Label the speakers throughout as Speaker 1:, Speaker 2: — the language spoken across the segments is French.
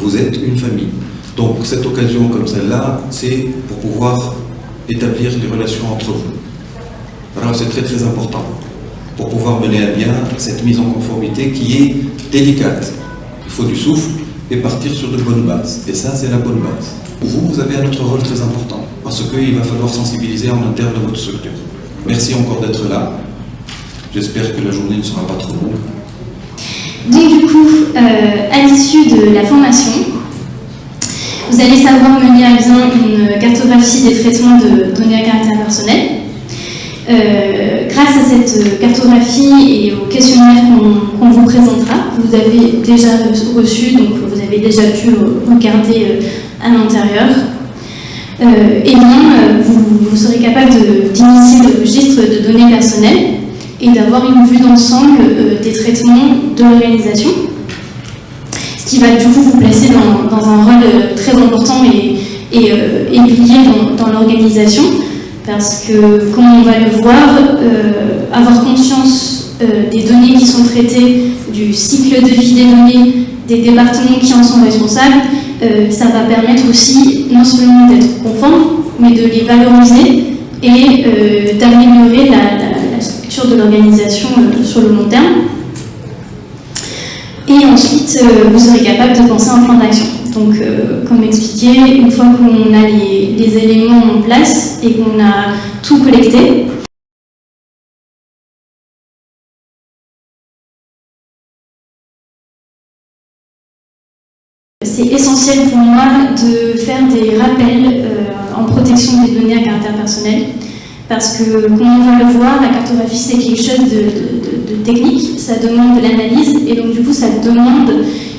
Speaker 1: vous êtes une famille. Donc cette occasion comme celle-là, c'est pour pouvoir établir des relations entre vous. Alors c'est très très important pour pouvoir mener à bien cette mise en conformité qui est délicate. Il faut du souffle et partir sur de bonnes bases. Et ça, c'est la bonne base. Vous avez un autre rôle très important parce qu'il va falloir sensibiliser en interne de votre structure. Merci encore d'être là. J'espère que la journée ne sera pas trop longue.
Speaker 2: Donc du coup, à l'issue de la formation, vous allez savoir mener à bien une cartographie des traitements de données à caractère personnel. Grâce à cette cartographie et au questionnaire qu'on vous présentera, que vous avez déjà reçu, donc vous avez déjà pu regarder à l'intérieur, vous serez capable d'initier le registre de données personnelles et d'avoir une vue d'ensemble des traitements de l'organisation, ce qui va du coup vous placer dans un rôle très important et aiguillé dans l'organisation, parce que, comme on va le voir, avoir conscience des données qui sont traitées, du cycle de vie des données, des départements qui en sont responsables, ça va permettre aussi non seulement d'être conforme, mais de les valoriser et d'améliorer la structure de l'organisation sur le long terme. Et ensuite, vous serez capable de penser un plan d'action. Donc, comme expliqué, une fois qu'on a les éléments en place et qu'on a tout collecté, c'est essentiel pour moi de faire des rappels en protection des données à caractère personnel. Parce que, comme on va le voir, la cartographie c'est quelque chose de technique, ça demande de l'analyse et donc du coup ça demande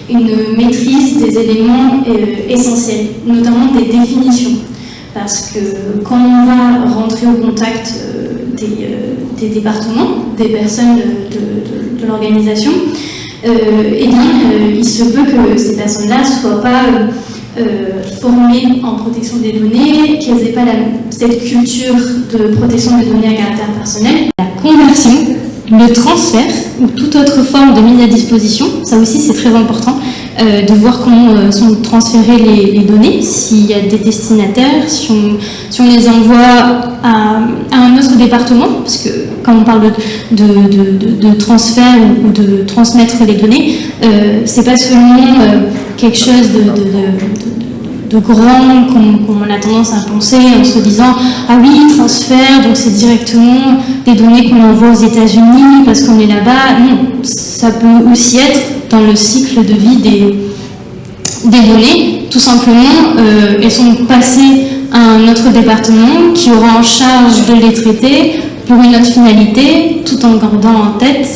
Speaker 2: une maîtrise des éléments essentiels, notamment des définitions. Parce que quand on va rentrer au contact des départements, des personnes de l'organisation, il se peut que ces personnes-là ne soient pas formées en protection des données, qu'elles n'aient pas cette culture de protection des données à caractère personnel. La conversion, le transfert ou toute autre forme de mise à disposition, ça aussi c'est très important de voir comment sont transférées les données, s'il y a des destinataires, si on les envoie à un autre département, parce que quand on parle de transfert ou de transmettre les données, c'est pas seulement quelque chose de grand qu'on a tendance à penser en se disant « Ah oui, transfert, donc c'est directement des données qu'on envoie aux États-Unis parce qu'on est là-bas ». Non, ça peut aussi être dans le cycle de vie des données. Tout simplement, elles sont passées à un autre département qui aura en charge de les traiter pour une autre finalité, tout en gardant en tête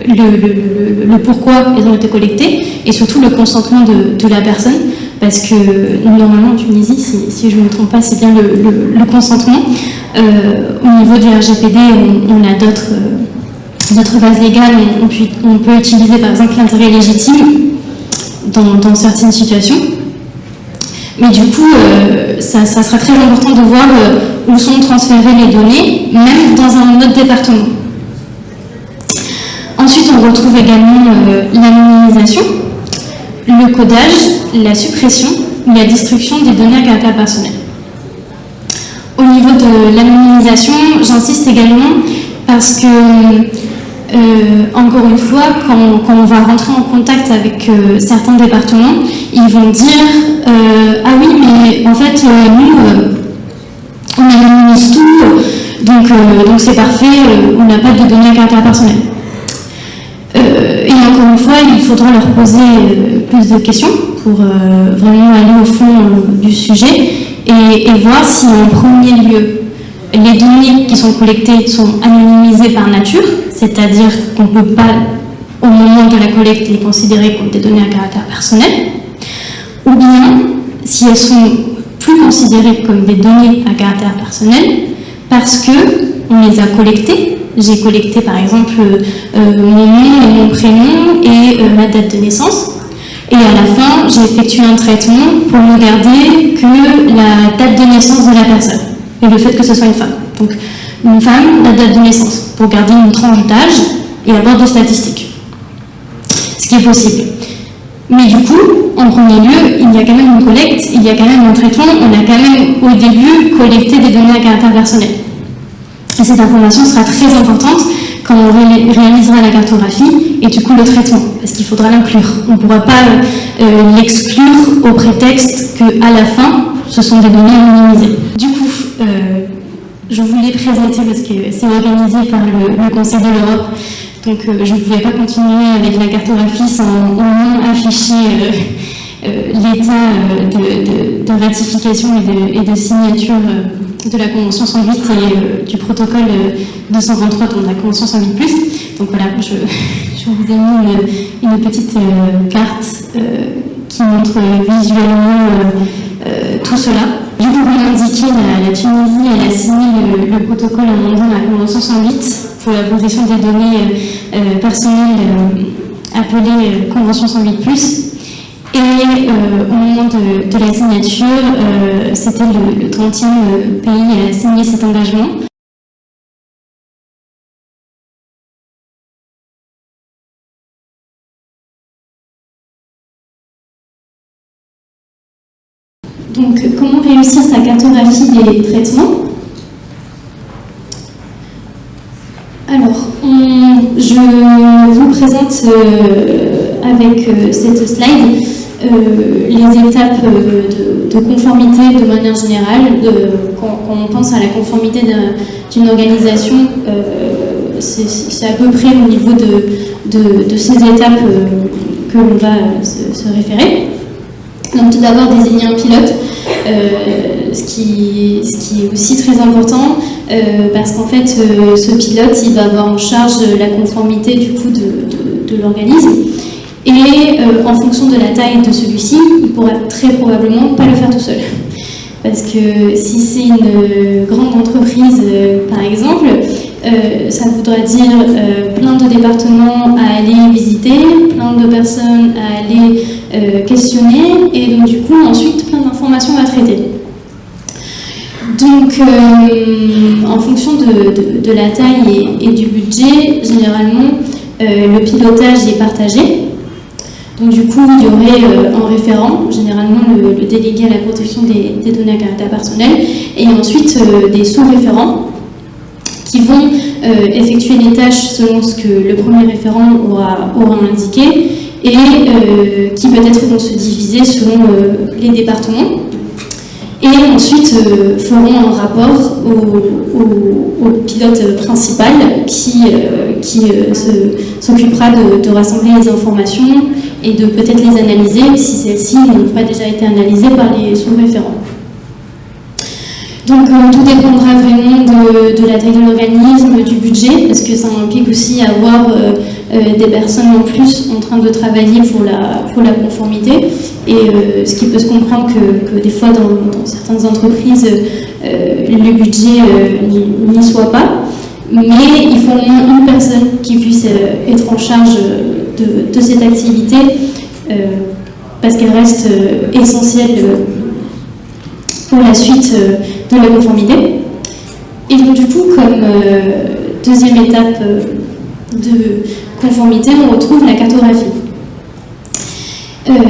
Speaker 2: le pourquoi elles ont été collectées et surtout le consentement de la personne. Parce que normalement en Tunisie, si je ne me trompe pas, c'est bien le consentement. Au niveau du RGPD, on a d'autres bases légales. On peut utiliser par exemple l'intérêt légitime dans certaines situations. Mais du coup, ça sera très important de voir où sont transférées les données, même dans un autre département. Ensuite, on retrouve également l'anonymisation, le codage, la suppression ou la destruction des données à caractère personnel. Au niveau de l'anonymisation, j'insiste également parce que, encore une fois, quand on va rentrer en contact avec certains départements, ils vont dire ah oui, mais en fait, nous, on anonymise tout, donc c'est parfait, on n'a pas de données à caractère personnel. Et encore une fois, il faudra leur poser plus de questions pour vraiment aller au fond du sujet et voir si en premier lieu, les données qui sont collectées sont anonymisées par nature, c'est-à-dire qu'on ne peut pas, au moment de la collecte, les considérer comme des données à caractère personnel, ou bien si elles sont plus considérées comme des données à caractère personnel parce qu'on les a collectées. J'ai collecté par exemple mon nom et mon prénom et ma date de naissance. Et à la fin, j'ai effectué un traitement pour ne garder que la date de naissance de la personne et le fait que ce soit une femme. Donc une femme, la date de naissance, pour garder une tranche d'âge et avoir des statistiques. Ce qui est possible. Mais du coup, en premier lieu, il y a quand même une collecte, il y a quand même un traitement, on a quand même au début collecté des données à caractère personnel. Et cette information sera très importante quand on réalisera la cartographie et du coup le traitement, parce qu'il faudra l'inclure. On ne pourra pas l'exclure au prétexte qu'à la fin, ce sont des données anonymisées. Du coup, je voulais présenter, parce que c'est organisé par le Conseil de l'Europe, donc je ne pouvais pas continuer avec la cartographie sans au moins afficher l'état de ratification et de signature de la Convention 108 et du protocole 223 de la Convention 108+. Donc voilà, je vous ai mis une petite carte qui montre visuellement tout cela. Du coup, comme indiqué, la Tunisie elle a signé le protocole amendant la Convention 108 pour la protection des données personnelles appelée Convention 108+. Et au moment de la signature, c'était le 30e pays à signer cet engagement. Donc, comment réussir sa cartographie des traitements? Alors, je vous présente avec cette slide les étapes de conformité de manière générale. Quand on pense à la conformité d'une organisation, c'est à peu près au niveau de ces étapes que l'on va se référer. Donc tout d'abord désigner un pilote, ce qui est aussi très important parce qu'en fait ce pilote il va avoir en charge la conformité du coup de l'organisme et en fonction de la taille de celui-ci, il pourra très probablement pas le faire tout seul. Parce que si c'est une grande entreprise par exemple, ça voudra dire plein de départements à aller visiter, plein de personnes à aller questionner et donc du coup ensuite plein d'informations à traiter. Donc en fonction de la taille et du budget, généralement le pilotage est partagé. Donc du coup il y aurait un référent, généralement le délégué à la protection des données à caractère personnel, et ensuite des sous-référents qui vont effectuer les tâches selon ce que le premier référent aura indiqué et qui peut-être vont se diviser selon les départements et ensuite feront un rapport au pilote principal qui s'occupera de rassembler les informations et de peut-être les analyser si celles-ci n'ont pas déjà été analysées par les sous-référents. Donc tout dépendra vraiment de la taille de l'organisme, du budget, parce que ça implique aussi avoir des personnes en plus en train de travailler pour la conformité. Et ce qui peut se comprendre que des fois dans certaines entreprises, le budget n'y soit pas. Mais il faut au moins une personne qui puisse être en charge de cette activité, parce qu'elle reste essentielle pour la suite de la conformité. Et donc du coup, comme deuxième étape de conformité, on retrouve la cartographie.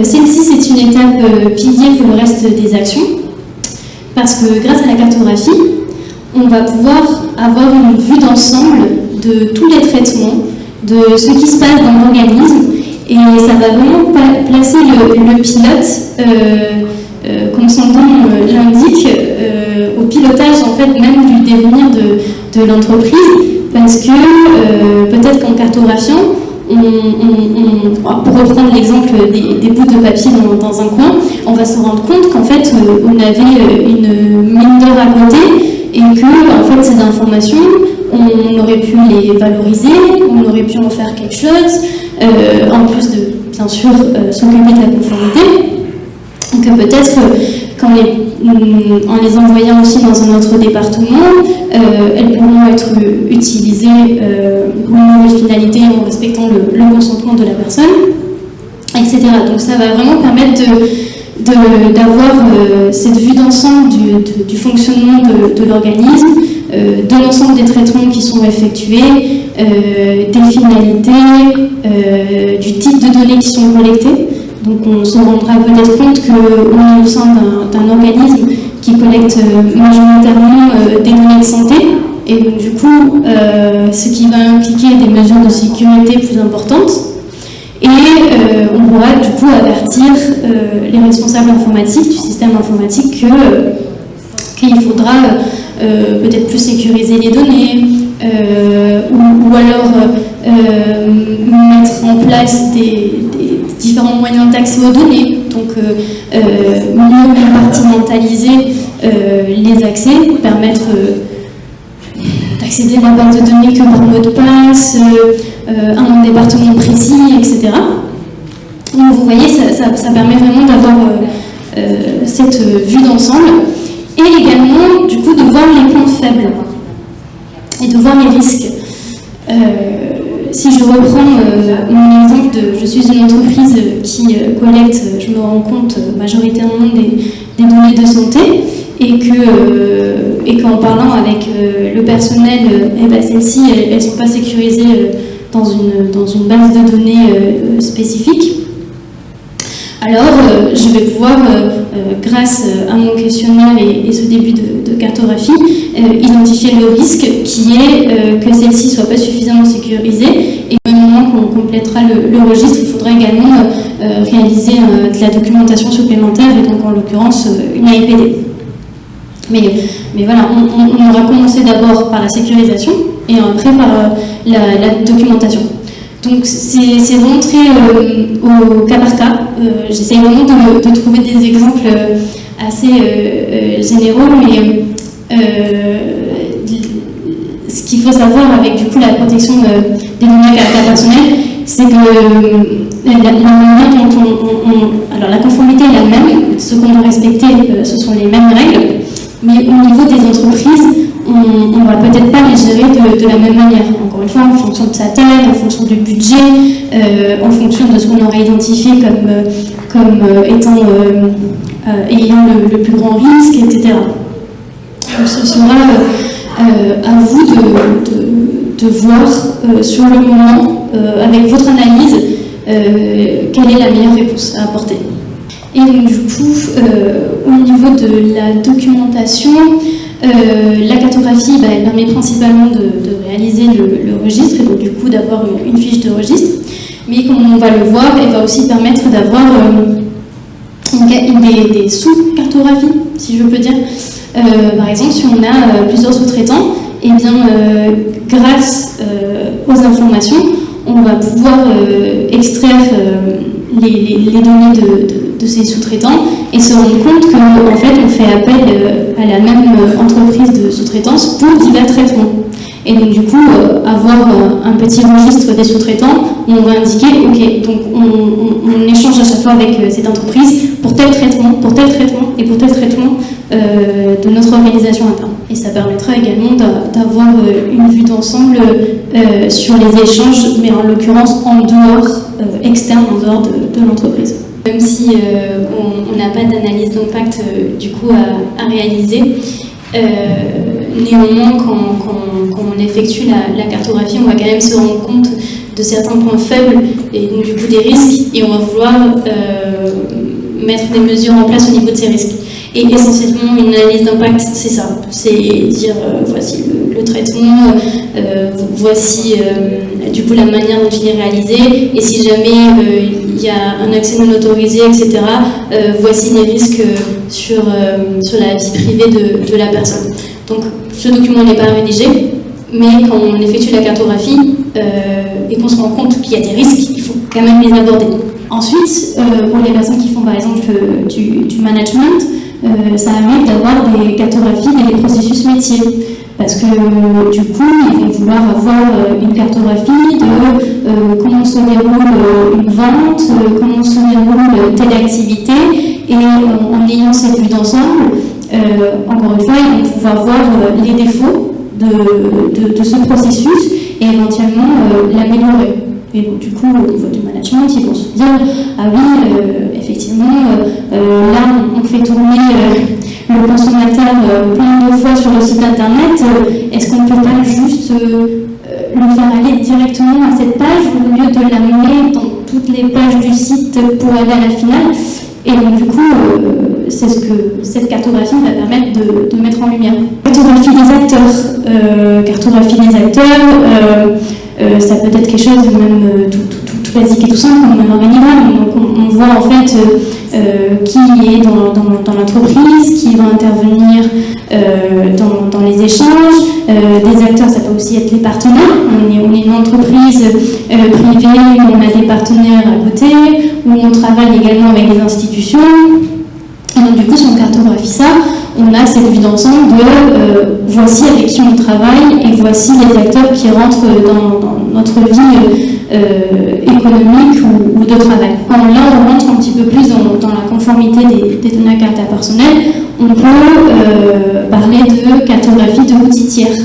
Speaker 2: Celle-ci, c'est une étape pilier pour le reste des actions, parce que grâce à la cartographie, on va pouvoir avoir une vue d'ensemble de tous les traitements, de ce qui se passe dans l'organisme, et ça va vraiment placer le pilote, comme son nom l'indique, au pilotage en fait même du devenir de l'entreprise, parce que peut-être qu'en cartographiant, pour reprendre l'exemple des bouts de papier dans un coin, on va se rendre compte qu'en fait on avait une mine d'or à côté et que en fait ces informations on aurait pu les valoriser, on aurait pu en faire quelque chose, en plus de bien sûr s'occuper de la conformité. Donc peut-être en les envoyant aussi dans un autre département, elles pourront être utilisées pour une nouvelle finalité en respectant le consentement de la personne, etc. Donc ça va vraiment permettre d'avoir cette vue d'ensemble du fonctionnement de l'organisme, de l'ensemble des traitements qui sont effectués, des finalités, du type de données qui sont collectées. Donc on se rendra peut-être compte qu'on est au sein d'un organisme qui collecte majoritairement des données de santé, et donc du coup, ce qui va impliquer des mesures de sécurité plus importantes. Et on pourra du coup avertir les responsables informatiques du système informatique qu'il faudra peut-être plus sécuriser les données, ou alors mettre en place des différents moyens d'accès aux données, donc mieux compartimentaliser les accès, permettre d'accéder à la base de données que par mot de passe, à un département précis, etc. Donc vous voyez, ça permet vraiment d'avoir cette vue d'ensemble, et également du coup de voir les points faibles et de voir les risques. Si je reprends mon exemple je suis une entreprise qui collecte, je me rends compte, majoritairement des données de santé, et qu'en parlant avec le personnel, celles-ci, elles ne sont pas sécurisées dans une base de données spécifique. Alors, je vais pouvoir, grâce à mon questionnaire et ce début de cartographie, identifier le risque qui est que celle-ci ne soit pas suffisamment sécurisée, et au moment qu'on complétera le registre, il faudra également réaliser de la documentation supplémentaire, et donc en l'occurrence une AIPD. Mais voilà, on aura commencé d'abord par la sécurisation et après par la documentation. Donc c'est vraiment très au cas par cas. J'essaie vraiment de trouver des exemples assez généraux, mais ce qu'il faut savoir avec du coup la protection des données à caractère personnel, c'est que la manière dont alors la conformité est la même, ce qu'on doit respecter, ce sont les mêmes règles, mais au niveau des entreprises, on ne va peut-être pas les gérer de la même manière. Encore une fois, en fonction de sa taille, en fonction du budget, en fonction de ce qu'on aura identifié comme étant ayant le plus grand risque, etc. Donc ce sera à vous de voir sur le moment, avec votre analyse, quelle est la meilleure réponse à apporter. Et donc du coup, au niveau de la documentation, la cartographie, elle permet principalement de réaliser le registre, et donc du coup d'avoir une fiche de registre, mais comme on va le voir, elle va aussi permettre d'avoir des sous-cartographies, si je peux dire. Par exemple, si on a plusieurs sous-traitants, et bien grâce aux informations, on va pouvoir extraire les données de ces sous-traitants et se rendre compte qu'en fait on fait appel à la même entreprise de sous-traitance pour divers traitements. Et donc du coup, avoir un petit registre des sous-traitants où on va indiquer, ok, donc on échange à chaque fois avec cette entreprise pour tel traitement, pour tel traitement et pour tel traitement de notre organisation interne. Et ça permettra également d'avoir une vue d'ensemble sur les échanges, mais en l'occurrence en dehors, externe, en dehors de l'entreprise. Même si on n'a pas d'analyse d'impact du coup à réaliser, néanmoins, quand on effectue la cartographie, on va quand même se rendre compte de certains points faibles et donc du coup des risques, et on va vouloir mettre des mesures en place au niveau de ces risques. Et essentiellement, une analyse d'impact, c'est ça, c'est dire voici le traitement, voici du coup la manière dont il est réalisé, et si jamais il y a un accès non autorisé, etc., voici les risques sur la vie privée de la personne. Donc ce document n'est pas rédigé, mais quand on effectue la cartographie et qu'on se rend compte qu'il y a des risques, il faut quand même les aborder. Ensuite, pour les personnes qui font par exemple du management, ça arrive d'avoir des cartographies des processus métiers. Parce que du coup, ils vont vouloir avoir une cartographie de comment se déroule une vente, comment se déroule telle activité, et en ayant cette vue d'ensemble, encore une fois, ils vont pouvoir voir les défauts de ce processus et éventuellement l'améliorer. Et donc, du coup, au niveau du management, ils vont se dire, ah oui, effectivement, là, on fait tourner le consommateur plein de fois sur le site internet. Est-ce qu'on ne peut pas juste le faire aller directement à cette page au lieu de l'amener dans tous toutes les pages du site pour aller à la finale. Et donc du coup, c'est ce que cette cartographie va permettre de mettre en lumière. Cartographie des acteurs. Ça peut être quelque chose de même tout basique et tout simple, comme un organigramme. Donc on voit en fait qui est dans l'entreprise, qui va intervenir dans les échanges. Des acteurs, ça peut aussi être les partenaires. On est une entreprise privée, où on a des partenaires à côté, où on travaille également avec des institutions. Et donc du coup, si on cartographie ça, on a cette vue d'ensemble de voici avec qui on travaille et voici les acteurs qui rentrent dans notre vie économique ou de travail. Quand là, on rentre un petit peu plus dans la conformité des données à caractère personnel, on peut parler de cartographie de outils tiers.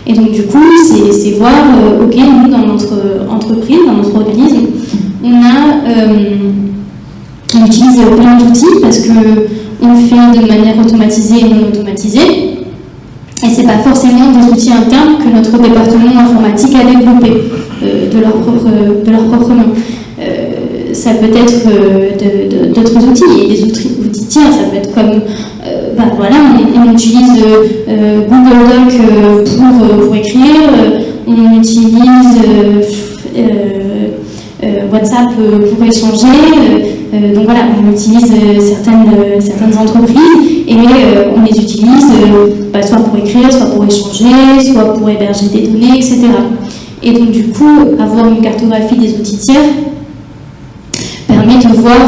Speaker 2: Et donc du coup, c'est voir, ok, nous dans notre entreprise, dans notre organisme, on utilise plein d'outils parce qu'on le fait de manière automatisée et non automatisée. Et ce n'est pas forcément des outils internes que notre département informatique a développé de leur propre main. Ça peut être d'autres outils, et des outils tiers, ça peut être comme, on utilise Google Doc pour écrire, on utilise WhatsApp pour échanger, donc voilà, on utilise certaines entreprises et on les utilise soit pour écrire, soit pour échanger, soit pour héberger des données, etc. Et donc du coup, avoir une cartographie des outils tiers permet de voir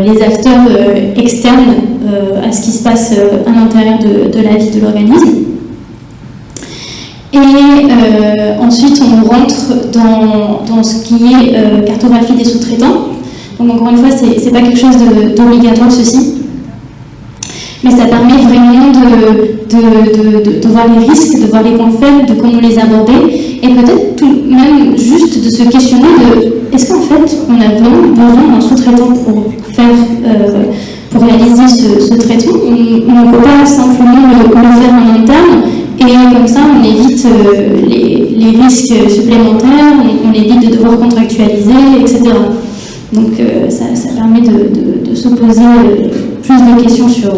Speaker 2: les acteurs externes à ce qui se passe à l'intérieur de la vie de l'organisme. Et ensuite, on rentre dans ce qui est cartographie des sous-traitants. Donc encore une fois, c'est pas quelque chose d'obligatoire ceci, mais ça permet vraiment de voir les risques, de voir les points faibles, de comment les aborder, et peut-être même juste de se questionner de est-ce qu'en fait on a vraiment besoin d'un sous-traitant pour réaliser ce traitement. On ne peut pas simplement le faire en interne. Et comme ça, on évite les risques supplémentaires, on évite de devoir contractualiser, etc. Donc ça permet de se poser plus de questions sur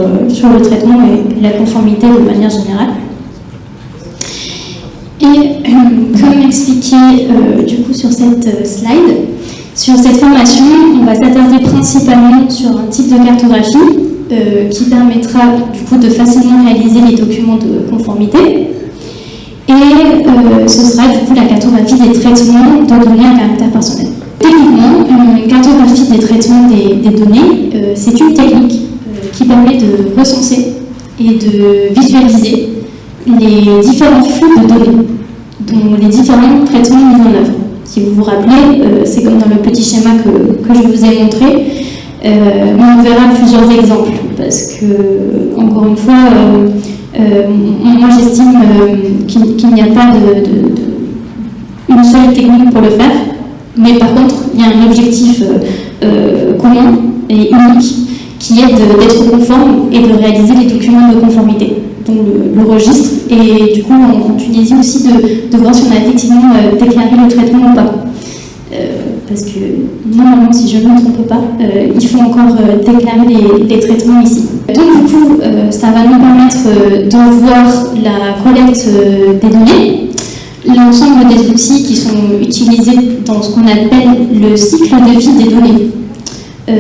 Speaker 2: le traitement et la conformité de manière générale. Et comme expliqué du coup sur cette slide, sur cette formation, on va s'attarder principalement sur un type de cartographie qui permettra du coup de facilement réaliser les documents de conformité. Et ce sera du coup la cartographie des traitements de données à caractère personnel. Techniquement, une cartographie des traitements des données, c'est une technique qui permet de recenser et de visualiser les différents flux de données, dont les différents traitements mis en œuvre. Si vous vous rappelez, c'est comme dans le petit schéma que je vous ai montré. On verra plusieurs exemples parce que, encore une fois, moi j'estime qu'il n'y a pas une seule technique pour le faire, mais par contre il y a un objectif commun et unique qui est d'être conforme et de réaliser les documents de conformité, donc le registre, et du coup en Tunisie aussi de voir si on a effectivement déclaré le traitement ou pas. Parce que normalement, si je ne me trompe pas, il faut encore déclarer les traitements ici. Donc du coup, ça va nous permettre de voir la collecte des données, l'ensemble des outils qui sont utilisés dans ce qu'on appelle le cycle de vie des données.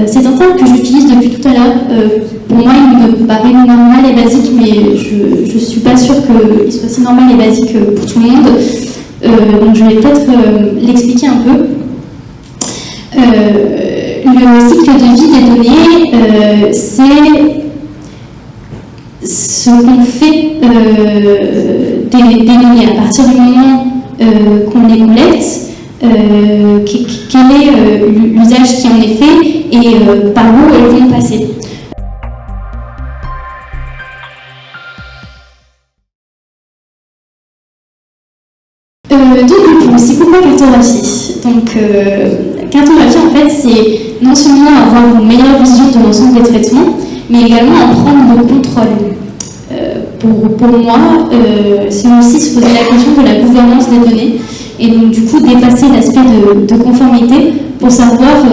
Speaker 2: C'est un terme que j'utilise depuis tout à l'heure. Pour moi, il me paraît normal et basique, mais je ne suis pas sûre qu'il soit si normal et basique pour tout le monde. Donc je vais peut-être l'expliquer un peu. Le cycle de vie des données, c'est ce qu'on fait des données à partir du moment qu'on les collecte, quel est l'usage qui en est fait et par où elles vont passer. Donc, c'est pourquoi cartographie. Donc, cartographie, en fait, c'est non seulement avoir une meilleure vision de l'ensemble des traitements, mais également en prendre le contrôle. Pour moi, c'est aussi se poser la question de la gouvernance des données Et donc du coup dépasser l'aspect de conformité pour savoir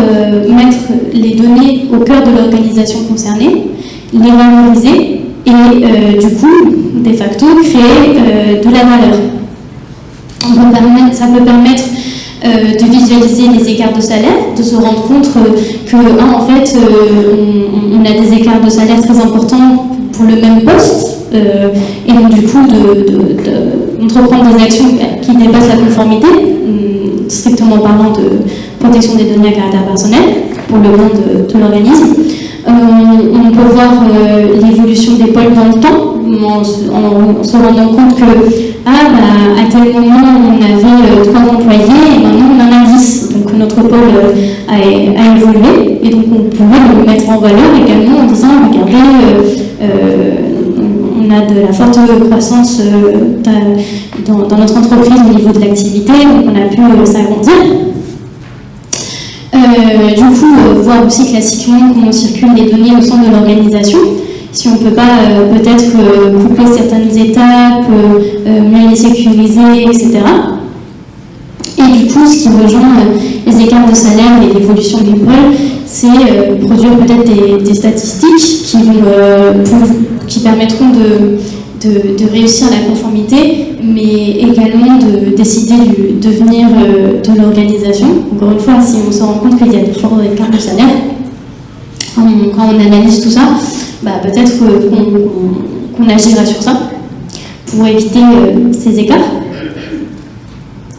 Speaker 2: mettre les données au cœur de l'organisation concernée, les valoriser et du coup, de facto, créer de la valeur. Ça peut permettre de visualiser les écarts de salaire, de se rendre compte que en fait, on a des écarts de salaire très importants pour le même poste, et donc du coup d'entreprendre des actions qui dépassent la conformité, strictement parlant de protection des données à caractère personnel, pour le bien de l'organisme. On peut voir l'évolution des pôles dans le temps, en se rendant compte que à tel moment on avait 3 employés et maintenant on en a 10. Donc notre pôle a évolué et donc on pourrait le mettre en valeur également en disant regardez, on a de la forte croissance dans notre entreprise au niveau de l'activité, donc on a pu s'agrandir. Du coup, voir aussi classiquement comment circulent les données au sein de l'organisation, si on ne peut pas peut-être couper certaines étapes, mieux les sécuriser, etc. Et du coup, ce qui rejoint les écarts de salaire et l'évolution du pôle, c'est produire peut-être des statistiques qui permettront de réussir la conformité, mais également de décider du devenir de l'organisation. Encore une fois, si on se rend compte qu'il y a de forts écarts de salaire, quand on analyse tout ça, peut-être qu'on agira sur ça pour éviter ces écarts.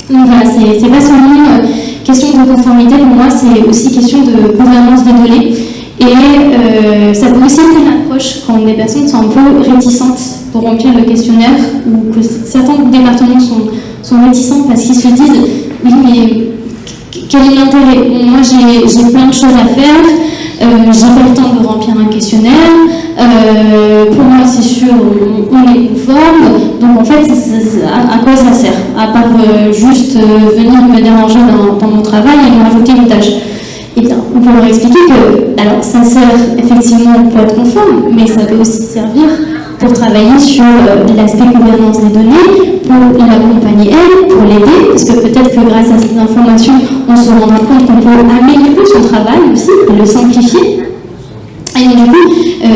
Speaker 2: Donc voilà, c'est pas seulement question de conformité, pour moi c'est aussi question de gouvernance des données. Et ça peut aussi être une approche quand des personnes sont un peu réticentes pour remplir le questionnaire ou que certains départements sont réticents parce qu'ils se disent oui mais quel est l'intérêt? Moi j'ai plein de choses à faire, j'ai pas le temps de remplir un questionnaire, pour moi c'est sûr on est conforme, donc en fait à quoi ça sert? À part juste venir me déranger dans mon travail et me rajouter une tâche. Eh bien, on peut leur expliquer que, alors, ça sert effectivement pour être conforme, mais ça peut aussi servir pour travailler sur l'aspect gouvernance des données, pour l'accompagner elle, pour l'aider, parce que peut-être que grâce à ces informations, on se rendra compte qu'on peut améliorer son travail aussi, et le simplifier. Et du coup,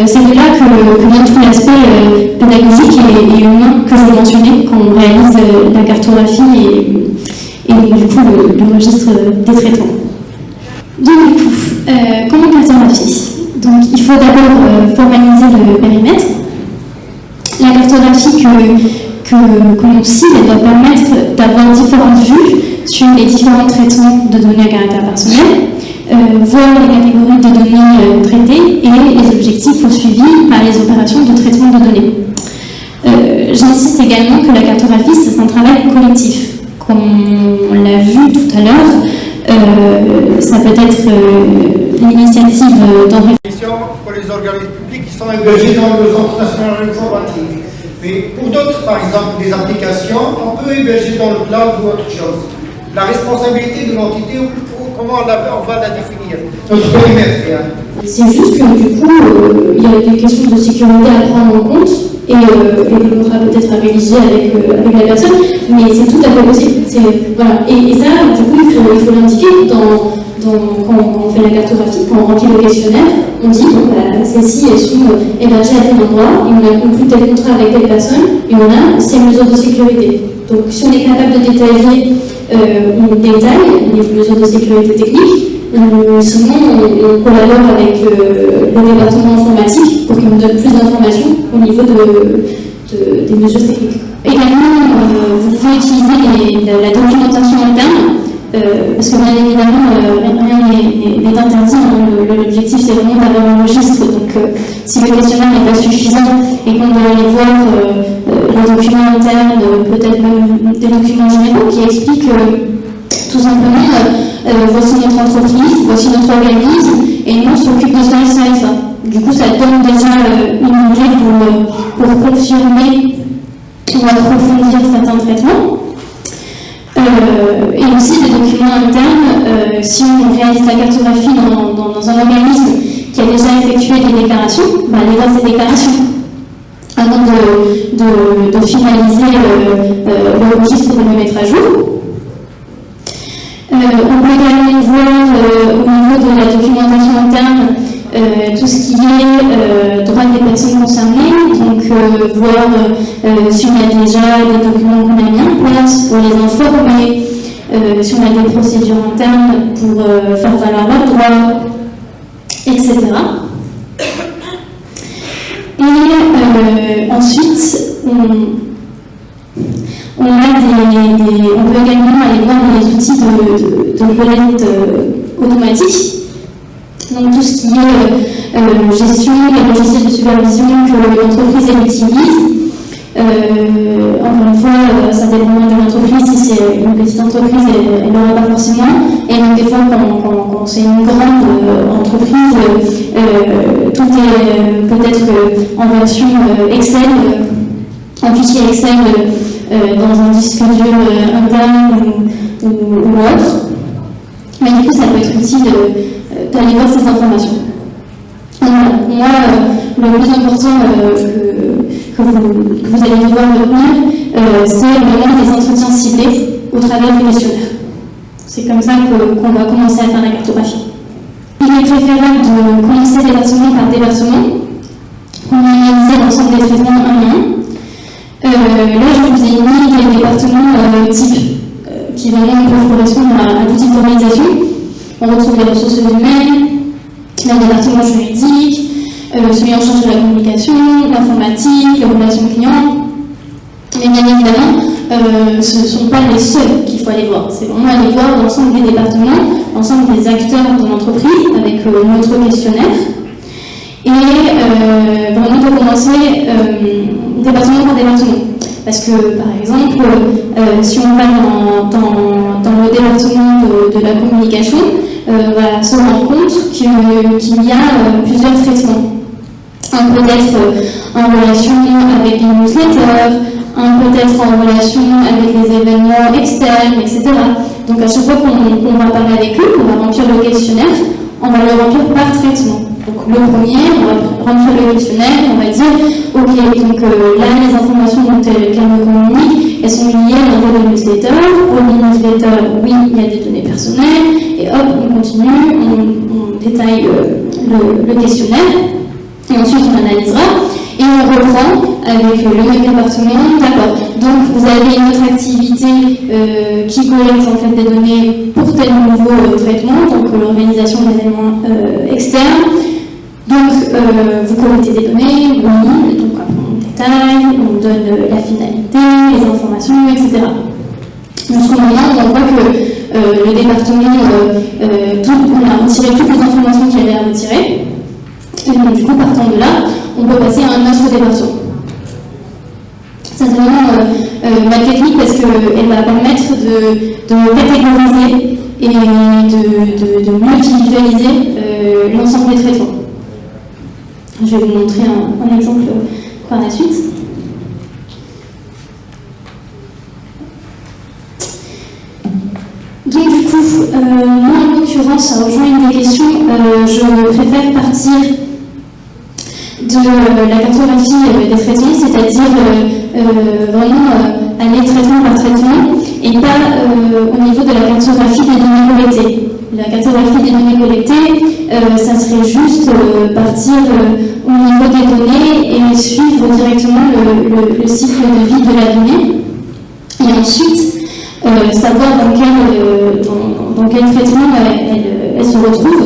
Speaker 2: c'est de là que vient tout l'aspect pédagogique et humain que je mentionnais quand on réalise la cartographie et du coup le registre des traitements. Donc, du coup, comment cartographier? Donc, il faut d'abord formaliser le périmètre. La cartographie que l'on cible, elle doit permettre d'avoir différentes vues sur les différents traitements de données à caractère personnel, voir les catégories de données traitées et les objectifs poursuivis par les opérations de traitement de données. J'insiste également que la cartographie, c'est un travail collectif. Comme on l'a vu tout à l'heure, ça peut être l'initiative d'en réflexion
Speaker 3: pour les organismes publics qui sont engagés dans le Centre national informatique. Mais pour d'autres, par exemple, des applications, on peut héberger dans le cloud ou autre chose. La responsabilité de l'entité, comment on va la définir? Notre périmètre.
Speaker 2: C'est juste que du coup, il y a des questions de sécurité à prendre en compte et des contrats peut-être à rédiger avec la personne, mais c'est tout à fait possible. Voilà. Et ça, du coup, il faut l'indiquer quand on fait la cartographie, quand on remplit le questionnaire, on dit celles-ci elles sont hébergées à tel endroit, et on a conclu tel contrat avec telle personne, et on a ces mesures de sécurité. Donc si on est capable de détailler, on détaille les mesures de sécurité technique. Sinon, on collabore avec le département informatique pour qu'il nous donne plus d'informations au niveau des mesures techniques. Également, vous pouvez utiliser la documentation interne, parce que bien évidemment, rien n'est interdit. L'objectif, c'est vraiment d'avoir un registre. Donc, si le questionnaire n'est pas suffisant et qu'on doit aller voir les documents internes, peut-être même des documents généraux qui expliquent tout simplement voici notre entreprise, voici notre organisme, et nous on s'occupe de ça et ça et ça. Du coup, ça donne déjà une idée pour confirmer ou approfondir certains traitements. Et aussi des documents internes, si on réalise la cartographie dans un organisme qui a déjà effectué des déclarations, aller voir ces déclarations avant de finaliser le registre pour le mettre à jour. On peut également voir au niveau de la documentation interne tout ce qui est droit des personnes concernées, donc voir si on a déjà des documents qu'on a mis en place pour les informer, si on a des procédures internes pour faire valoir leurs droits, etc. Et ensuite, on peut également aller voir les outils de collecte automatique. Donc tout ce qui est gestion, les logiciels de supervision que l'entreprise utilise. Encore une fois, ça dépend de l'entreprise. Si c'est une petite entreprise, elle n'aura pas forcément. Et même des fois, quand c'est une grande entreprise, tout est peut-être en version Excel, en fichier Excel dans un disque dur interne ou autre. Mais du coup, ça peut être utile d'aller voir ces informations. Donc, pour moi, le plus important que vous allez devoir retenir, c'est vraiment des entretiens ciblés au travers du questionnaire. C'est comme ça qu'on va commencer à faire la cartographie. Il est préférable de commencer département par département, pour analyser l'ensemble des traitements un à un. Là, je vous ai mis les départements types qui vraiment peuvent correspondre à tout type d'organisation. On retrouve les ressources humaines, le département juridique, celui en charge de la communication, l'informatique, les relations clients. Mais bien évidemment, ce ne sont pas les seuls qu'il faut aller voir. C'est vraiment aller voir l'ensemble des départements, l'ensemble des acteurs de l'entreprise avec notre questionnaire. Et vraiment de commencer département par département. Parce que, par exemple, si on va dans le département de la communication, on va se rendre compte qu'il y a plusieurs traitements. Un peut-être en relation avec les newsletters, un peut-être en relation avec les événements externes, etc. Donc à chaque fois qu'on va parler avec eux, qu'on va remplir le questionnaire, on va le remplir par traitement. Donc le premier, on va remplir le questionnaire et on va dire ok, donc là les informations qu'elle me communique, elles sont liées à l'envoi de newsletter. Pour les newsletters, oui, il y a des données personnelles, et hop, on continue, on détaille le questionnaire, et ensuite on analysera, et on reprend avec le même département. D'accord, donc vous avez une autre activité qui collecte en fait des données pour tel nouveau traitement, donc l'organisation d'événements externes. Donc, vous collectez des données, oui, donc on détaille, on donne la finalité, les informations, etc. Jusqu'au moment où on voit que le département, on a retiré toutes les informations qu'il y avait à retirer. Et donc, du coup, partant de là, on peut passer à un autre département. Ça, c'est vraiment ma technique parce qu'elle va permettre de catégoriser et de mieux visualiser l'ensemble des traitements. Je vais vous montrer un exemple par la suite. Donc du coup, moi en l'occurrence, ça rejoint une des questions, je préfère partir de la cartographie des traitements, c'est-à-dire vraiment aller traitement par traitement et pas au niveau de la cartographie des données collectées. La cartographie des données collectées, ça serait juste partir au niveau des données et suivre directement le cycle de vie de la donnée. Et ensuite, savoir dans quel traitement elle se retrouve.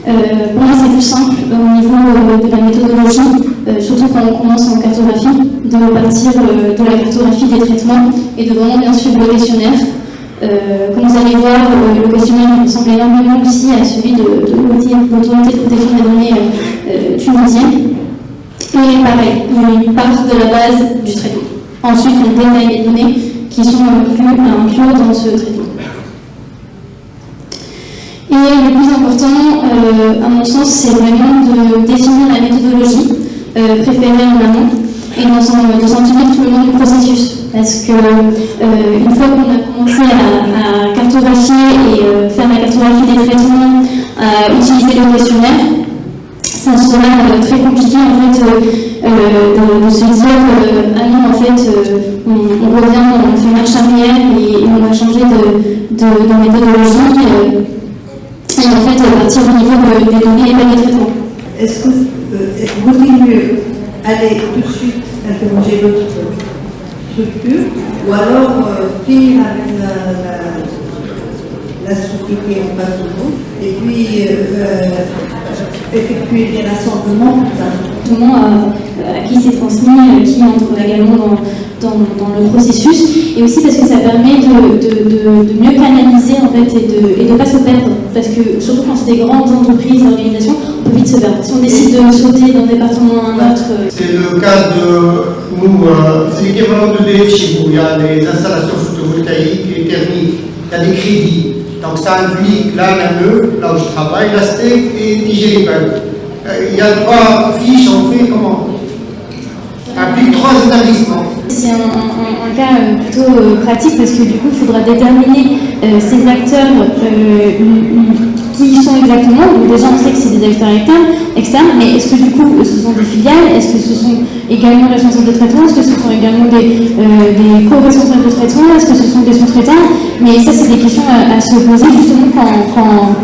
Speaker 2: Pour moi, c'est plus simple au niveau de la méthodologie, surtout quand on commence en cartographie, de partir de la cartographie des traitements et de vraiment bien suivre le questionnaire. Comme vous allez voir, le questionnaire ressemble énormément aussi à celui de l'autorité de protection des données tunisienne. Et pareil, il part de la base du traitement. Ensuite, on détaille les données qui sont incluses dans ce traitement. Et le plus important, à mon sens, c'est vraiment de définir la méthodologie préférée en amont et de sentir tout le long du processus. Parce que une fois qu'on a commencé à cartographier et faire la cartographie des traitements, à utiliser le questionnaire, ça sera pas très compliqué en fait de se dire ah non en fait on revient, on fait marche arrière et on va changer de méthodologie et en fait partir au niveau des données et pas des traitements.
Speaker 4: Est-ce que vaut-il mieux aller tout de suite interroger l'autre structure ou alors finir avec la structure qui est en face de nous et puis effectuer des rassemblements plus tard?
Speaker 2: À qui c'est transmis, qui entre également dans le processus, et aussi parce que ça permet de mieux canaliser en fait et de ne pas se perdre, parce que surtout quand c'est des grandes entreprises, organisations, on peut vite se perdre. Si on décide de sauter d'un département à un autre...
Speaker 3: C'est le cas de nous, c'est l'équivalent de DF chez vous, il y a des installations photovoltaïques et thermiques, il y a des crédits, donc ça implique là l'ANE, là où je travaille, la STEC et Tigéribel. Il y a 3 fiches, on fait comment? Implique 3 établissements.
Speaker 2: C'est un cas plutôt pratique parce que du coup il faudra déterminer ces acteurs qui y sont exactement. Donc déjà on sait que c'est des acteurs externes, mais est-ce que du coup ce sont des filiales? Est-ce que ce sont également des responsables de traitement? Est-ce que ce sont également des co-responsables de traitement? Est-ce que ce sont des sous-traitants? Mais ça c'est des questions à se poser justement quand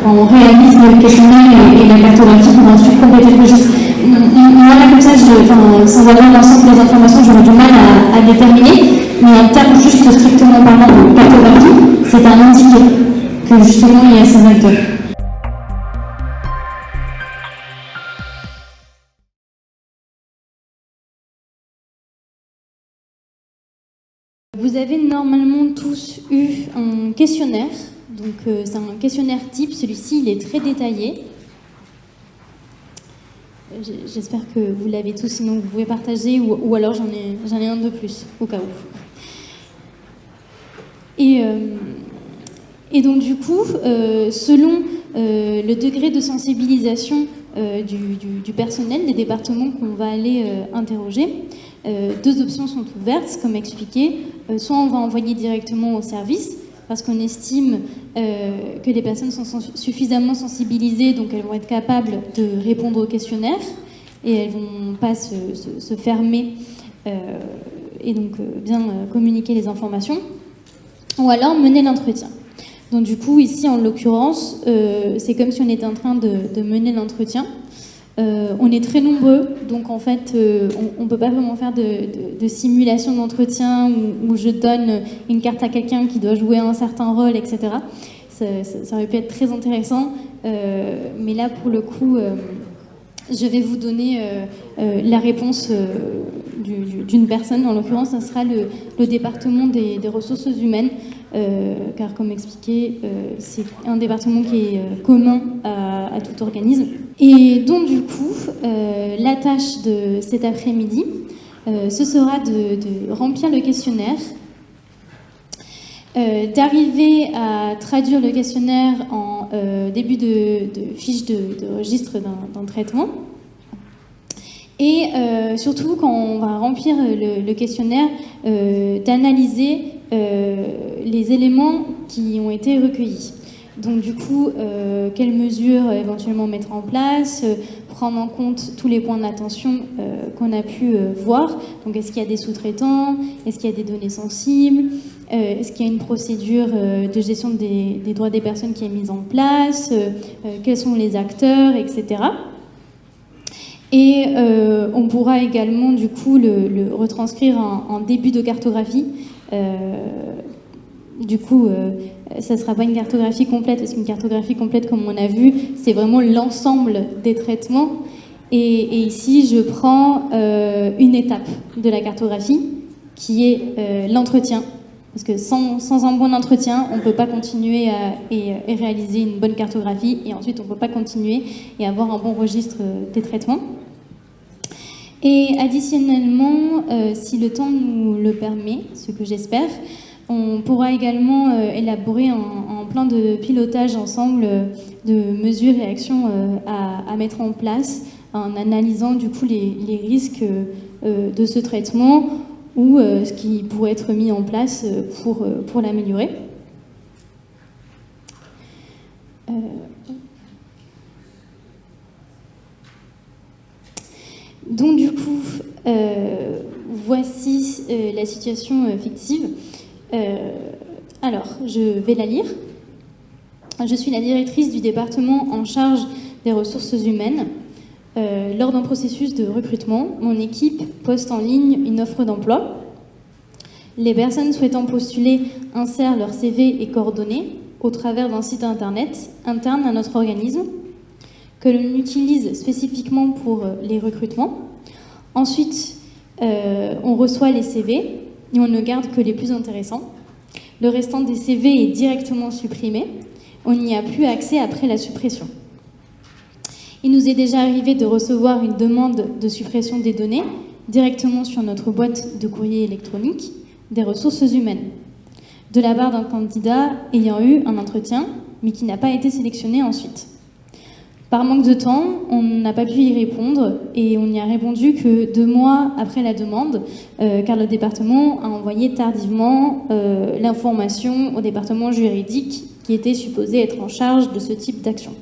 Speaker 2: on réalise le questionnaire et la cartographie pour ensuite compléter le registre. Moi là comme ça, sans avoir l'ensemble des informations, j'aurais du mal à déterminer, mais en termes juste strictement parlant de cartographie, c'est un indiqué que justement il y a ces acteurs. Vous avez normalement tous eu un questionnaire, donc c'est un questionnaire type, celui-ci il est très détaillé. J'espère que vous l'avez tous, sinon vous pouvez partager ou alors j'en ai un de plus, au cas où. Et donc du coup, selon le degré de sensibilisation du personnel, des départements qu'on va aller interroger, 2 options sont ouvertes, comme expliqué. Soit on va envoyer directement au service, parce qu'on estime que les personnes sont suffisamment sensibilisées, donc elles vont être capables de répondre au questionnaire, et elles ne vont pas se fermer, et donc bien communiquer les informations, ou alors mener l'entretien. Donc du coup, ici, en l'occurrence, c'est comme si on était en train de mener l'entretien. On est très nombreux, donc en fait, on ne peut pas vraiment faire de simulation d'entretien où je donne une carte à quelqu'un qui doit jouer un certain rôle, etc. Ça aurait pu être très intéressant, mais là, pour le coup, je vais vous donner la réponse d'une personne. En l'occurrence, ça sera le département des ressources humaines, car comme expliqué, c'est un département qui est commun à tout organisme. Et donc du coup, la tâche de cet après-midi, ce sera de remplir le questionnaire, d'arriver à traduire le questionnaire en début de fiche de registre d'un traitement. Et surtout, quand on va remplir le questionnaire, d'analyser les éléments qui ont été recueillis. Donc du coup, quelles mesures éventuellement mettre en place, prendre en compte tous les points d'attention qu'on a pu voir. Donc est-ce qu'il y a des sous-traitants? Est-ce qu'il y a des données sensibles? Est-ce qu'il y a une procédure de gestion des droits des personnes qui est mise en place? Quels sont les acteurs, etc. Et on pourra également du coup le retranscrire en début de cartographie. Du coup, ça ne sera pas une cartographie complète, parce qu'une cartographie complète, comme on a vu, c'est vraiment l'ensemble des traitements. Et ici, je prends une étape de la cartographie, qui est l'entretien. Parce que sans un bon entretien, on ne peut pas continuer et réaliser une bonne cartographie, et ensuite on ne peut pas continuer et avoir un bon registre des traitements. Et additionnellement, si le temps nous le permet, ce que j'espère, on pourra également élaborer un plan de pilotage ensemble de mesures et actions à mettre en place en analysant du coup les risques de ce traitement ou ce qui pourrait être mis en place pour l'améliorer. Donc du coup, voici la situation fictive. Alors, je vais la lire. Je suis la directrice du département en charge des ressources humaines. Lors d'un processus de recrutement, mon équipe poste en ligne une offre d'emploi. Les personnes souhaitant postuler insèrent leur CV et coordonnées au travers d'un site internet interne à notre organisme que l'on utilise spécifiquement pour les recrutements. Ensuite, on reçoit les CV et on ne garde que les plus intéressants. Le restant des CV est directement supprimé. On n'y a plus accès après la suppression. Il nous est déjà arrivé de recevoir une demande de suppression des données directement sur notre boîte de courrier électronique des ressources humaines, de la part d'un candidat ayant eu un entretien, mais qui n'a pas été sélectionné ensuite. Par manque de temps, on n'a pas pu y répondre et on n'y a répondu que 2 mois après la demande, car le département a envoyé tardivement l'information au département juridique qui était supposé être en charge de ce type d'action.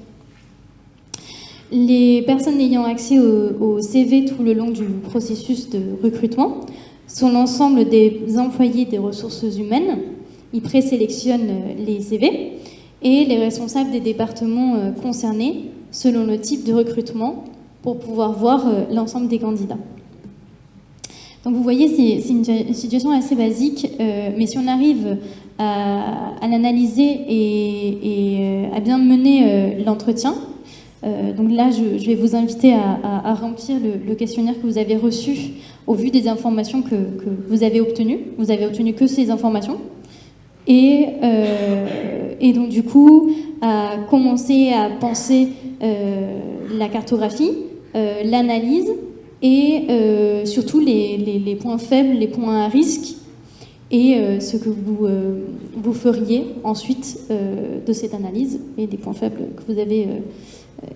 Speaker 2: Les personnes ayant accès au CV tout le long du processus de recrutement sont l'ensemble des employés des ressources humaines. Ils présélectionnent les CV et les responsables des départements concernés selon le type de recrutement pour pouvoir voir l'ensemble des candidats. Donc vous voyez, c'est une situation assez basique, mais si on arrive à l'analyser et à bien mener l'entretien, donc là je vais vous inviter à remplir le questionnaire que vous avez reçu au vu des informations que vous avez obtenues. Vous n'avez obtenu que ces informations. Et donc du coup, à commencer à penser la cartographie, l'analyse et surtout les points faibles, les points à risque et ce que vous feriez ensuite de cette analyse et des points faibles que vous avez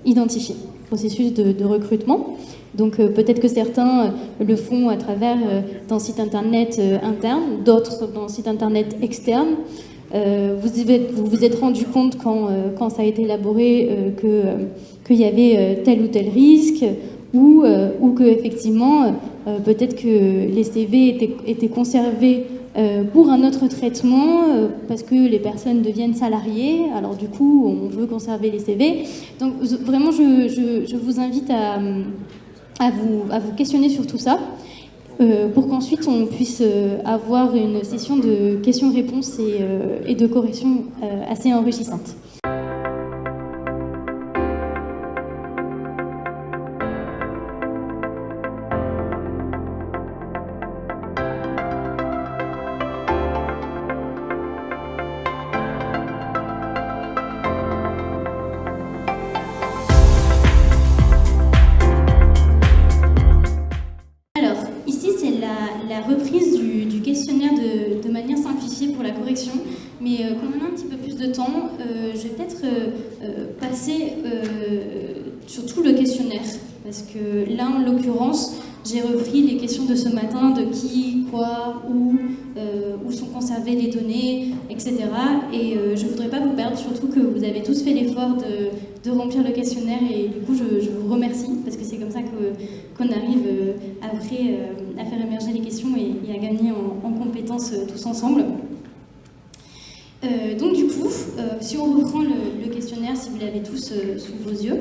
Speaker 2: identifiés. Processus de recrutement. Donc peut-être que certains le font à travers d'un site internet interne, d'autres d'un site internet externe. Vous vous êtes rendu compte quand ça a été élaboré qu'il y avait tel ou tel risque ou que effectivement peut-être que les CV étaient conservés pour un autre traitement parce que les personnes deviennent salariées, alors du coup on veut conserver les CV. Donc vraiment je vous invite à vous questionner sur tout ça pour qu'ensuite on puisse avoir une session de questions-réponses et de corrections assez enrichissante. Reprise du questionnaire de manière simplifiée pour la correction, mais comme on a un petit peu plus de temps, je vais peut-être passer sur tout le questionnaire, parce que là, en l'occurrence, j'ai repris les questions de ce matin, de qui, quoi, où sont conservées les données, etc. Et je ne voudrais pas vous perdre, surtout que vous avez tous fait l'effort de remplir le questionnaire, et du coup, je vous remercie, parce que c'est comme ça qu'on arrive après à faire émerger les questions et à gagner en compétences tous ensemble. Donc du coup, si on reprend le questionnaire, si vous l'avez tous sous vos yeux,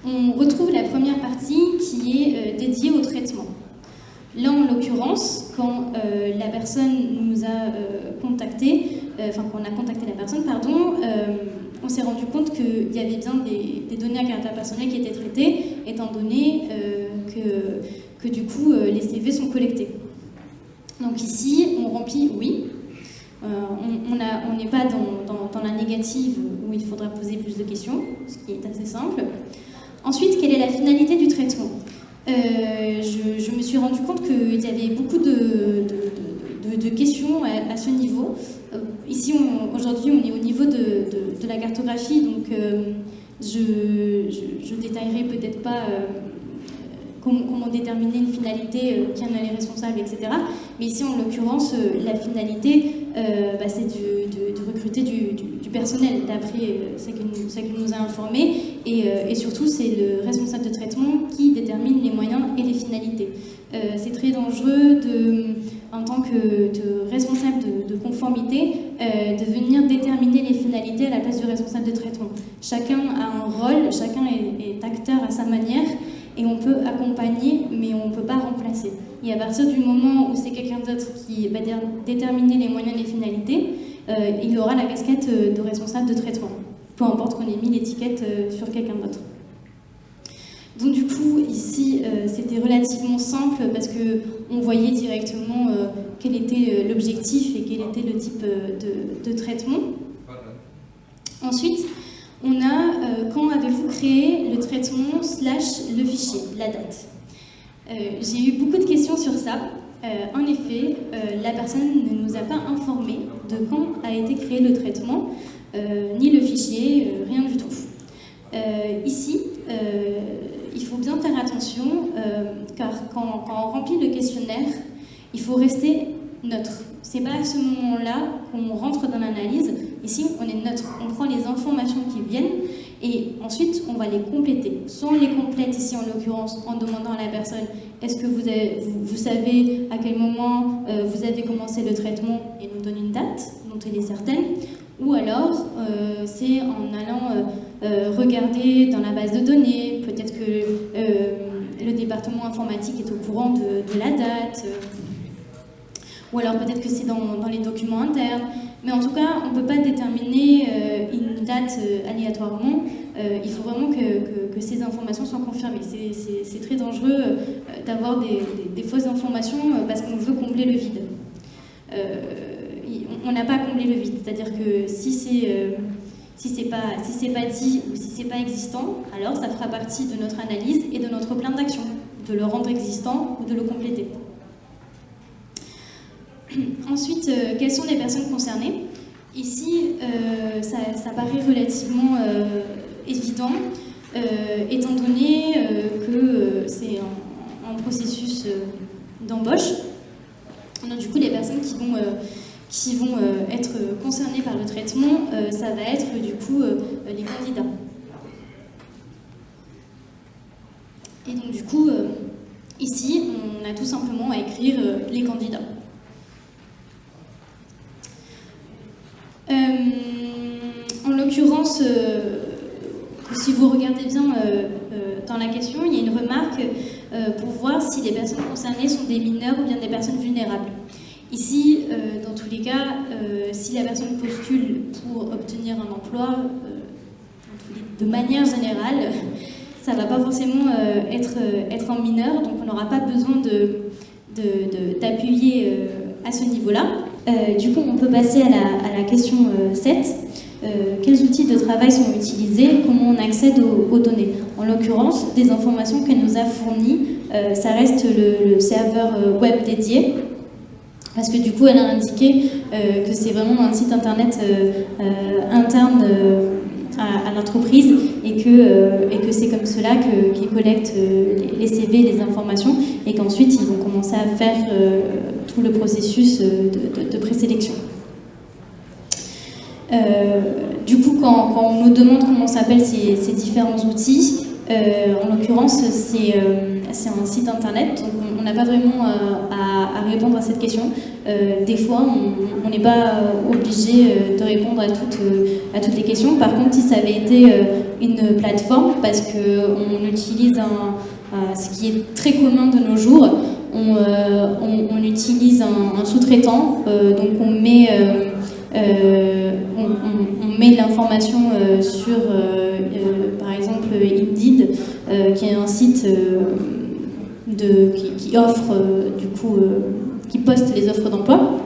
Speaker 2: on retrouve la première partie qui est dédiée au traitement. Là, en l'occurrence, quand la personne nous a contacté, qu'on a contacté la personne, pardon, on s'est rendu compte qu'il y avait bien des données à caractère personnel qui étaient traitées, étant donné que du coup, les CV sont collectés. Donc ici, on remplit oui. On n'est pas dans la négative où il faudra poser plus de questions, ce qui est assez simple. Ensuite, quelle est la finalité du traitement ? Je me suis rendu compte qu'il y avait beaucoup de questions à ce niveau. Ici, aujourd'hui, on est au niveau de la cartographie, donc je détaillerai peut-être pas comment déterminer une finalité, qui en est responsable, etc. Mais ici, en l'occurrence, la finalité, c'est de recruter du du personnel, d'après ce qu'il nous a informé, et surtout c'est le responsable de traitement qui détermine les moyens et les finalités. C'est très dangereux, en tant que responsable de conformité, de venir déterminer les finalités à la place du responsable de traitement. Chacun a un rôle, chacun est acteur à sa manière, et on peut accompagner, mais on ne peut pas remplacer. Et à partir du moment où c'est quelqu'un d'autre qui va déterminer les moyens et les finalités, il aura la casquette de responsable de traitement, peu importe qu'on ait mis l'étiquette sur quelqu'un d'autre. Donc du coup, ici, c'était relativement simple parce qu'on voyait directement quel était l'objectif et quel était le type de traitement. Ensuite, on a quand avez-vous créé le traitement / le fichier, la date. J'ai eu beaucoup de questions sur ça. En effet, la personne ne nous a pas informé de quand a été créé le traitement, ni le fichier, rien du tout. Ici, il faut bien faire attention, car quand on remplit le questionnaire, il faut rester neutre. C'est pas à ce moment-là qu'on rentre dans l'analyse. Ici, on est neutre. On prend les informations qui viennent et ensuite, on va les compléter. Soit on les complète ici, en l'occurrence, en demandant à la personne est-ce que vous savez à quel moment vous avez commencé le traitement et nous donne une date dont elle est certaine. Ou alors, c'est en allant regarder dans la base de données, peut-être que le département informatique est au courant de la date, ou alors peut-être que c'est dans les documents internes. Mais en tout cas, on ne peut pas déterminer une date aléatoirement. Il faut vraiment que ces informations soient confirmées. C'est très dangereux d'avoir des fausses informations parce qu'on veut combler le vide. On n'a pas comblé le vide, c'est-à-dire que si c'est pas dit ou si c'est pas existant, alors ça fera partie de notre analyse et de notre plan d'action, de le rendre existant ou de le compléter. Ensuite, quelles sont les personnes concernées? Ici, ça paraît relativement évident, étant donné que c'est un processus d'embauche. Donc du coup, les personnes qui vont être concernées par le traitement, ça va être du coup les candidats. Et donc du coup, ici, on a tout simplement à écrire les candidats. En l'occurrence, si vous regardez bien dans la question, il y a une remarque pour voir si les personnes concernées sont des mineurs ou bien des personnes vulnérables. Ici, dans tous les cas, si la personne postule pour obtenir un emploi, de manière générale, ça ne va pas forcément être un mineur, donc on n'aura pas besoin d'appuyer à ce niveau-là. Du coup, on peut passer à la question 7. Quels outils de travail sont utilisés? Comment on accède aux données? En l'occurrence, des informations qu'elle nous a fournies, ça reste le serveur web dédié, parce que du coup, elle a indiqué que c'est vraiment un site internet interne à l'entreprise et que c'est comme cela qu'ils collectent les CV, les informations, et qu'ensuite ils vont commencer à faire tout le processus de présélection. Du coup, quand on nous demande comment s'appellent ces différents outils, en l'occurrence, c'est un site internet, donc on n'a pas vraiment à répondre à cette question. Des fois, on n'est pas obligé de répondre à toutes les questions. Par contre, si ça avait été une plateforme, parce qu'on utilise ce qui est très commun de nos jours, on utilise un sous-traitant, donc on met l'information sur, par exemple, Indeed, qui est un site qui offre, du coup, qui poste les offres d'emploi.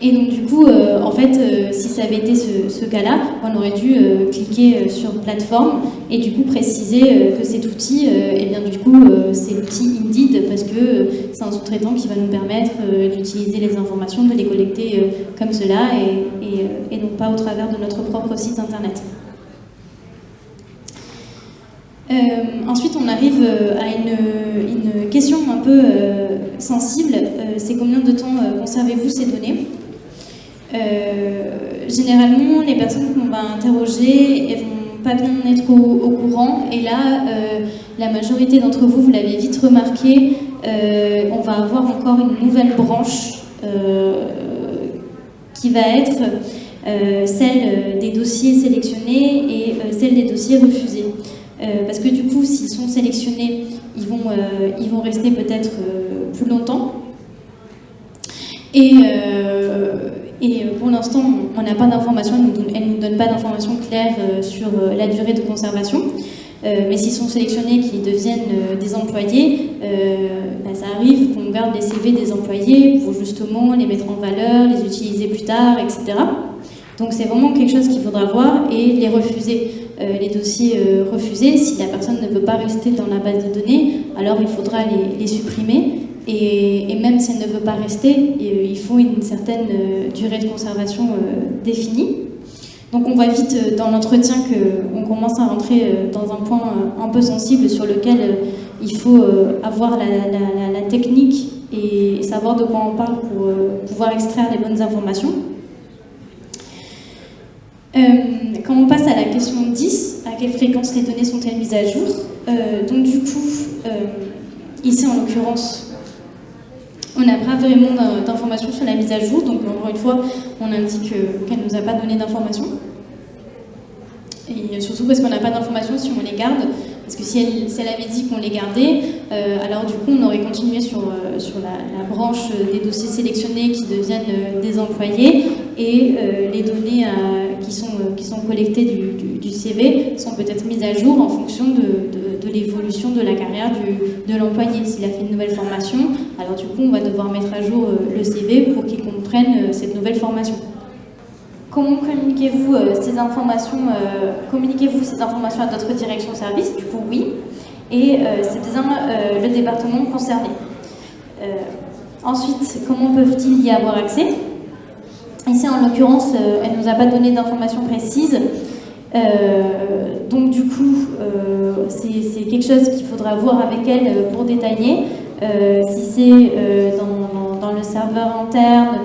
Speaker 2: Et donc, du coup, en fait, si ça avait été ce cas-là, on aurait dû cliquer sur plateforme et du coup préciser que cet outil, eh bien, du coup, c'est l'outil Indeed, parce que c'est un sous-traitant qui va nous permettre d'utiliser les informations, de les collecter comme cela et non pas au travers de notre propre site internet. Ensuite, on arrive à une question un peu sensible, c'est combien de temps conservez-vous ces données? Généralement, les personnes qu'on va interroger, elles vont pas bien être au courant. Et là, la majorité d'entre vous, vous l'avez vite remarqué, on va avoir encore une nouvelle branche qui va être celle des dossiers sélectionnés et celle des dossiers refusés. Parce que du coup, s'ils sont sélectionnés, ils vont rester peut-être plus longtemps. Et pour l'instant, on n'a pas d'informations, elle ne nous donne pas d'informations claires sur la durée de conservation. Mais s'ils sont sélectionnés, qu'ils deviennent des employés, ça arrive qu'on garde les CV des employés pour justement les mettre en valeur, les utiliser plus tard, etc. Donc c'est vraiment quelque chose qu'il faudra voir et les refuser. Les dossiers refusés, si la personne ne veut pas rester dans la base de données, alors il faudra les supprimer. Et même si elle ne veut pas rester, il faut une certaine durée de conservation définie. Donc on voit vite dans l'entretien qu'on commence à rentrer dans un point un peu sensible sur lequel il faut avoir la technique et savoir de quoi on parle pour pouvoir extraire les bonnes informations. Quand on passe à la question 10, à quelle fréquence les données sont-elles mises à jour? Donc du coup, ici en l'occurrence, on n'a pas vraiment d'informations sur la mise à jour, donc encore une fois, on indique qu'elle ne nous a pas donné d'informations. Et surtout parce qu'on n'a pas d'informations si on les garde, parce que si elle avait dit qu'on les gardait, alors du coup on aurait continué sur la branche des dossiers sélectionnés qui deviennent des employés, et les données qui sont collectées du CV sont peut-être mises à jour en fonction de l'évolution de la carrière de l'employé. S'il a fait une nouvelle formation, alors du coup on va devoir mettre à jour le CV pour qu'il comprenne cette nouvelle formation. Comment communiquez-vous ces informations à d'autres directions services? Du coup, oui. Et c'est bien le département concerné. Ensuite, comment peuvent-ils y avoir accès? Ici, en l'occurrence, elle ne nous a pas donné d'informations précises. Donc, du coup, c'est quelque chose qu'il faudra voir avec elle pour détailler. Si c'est dans le serveur interne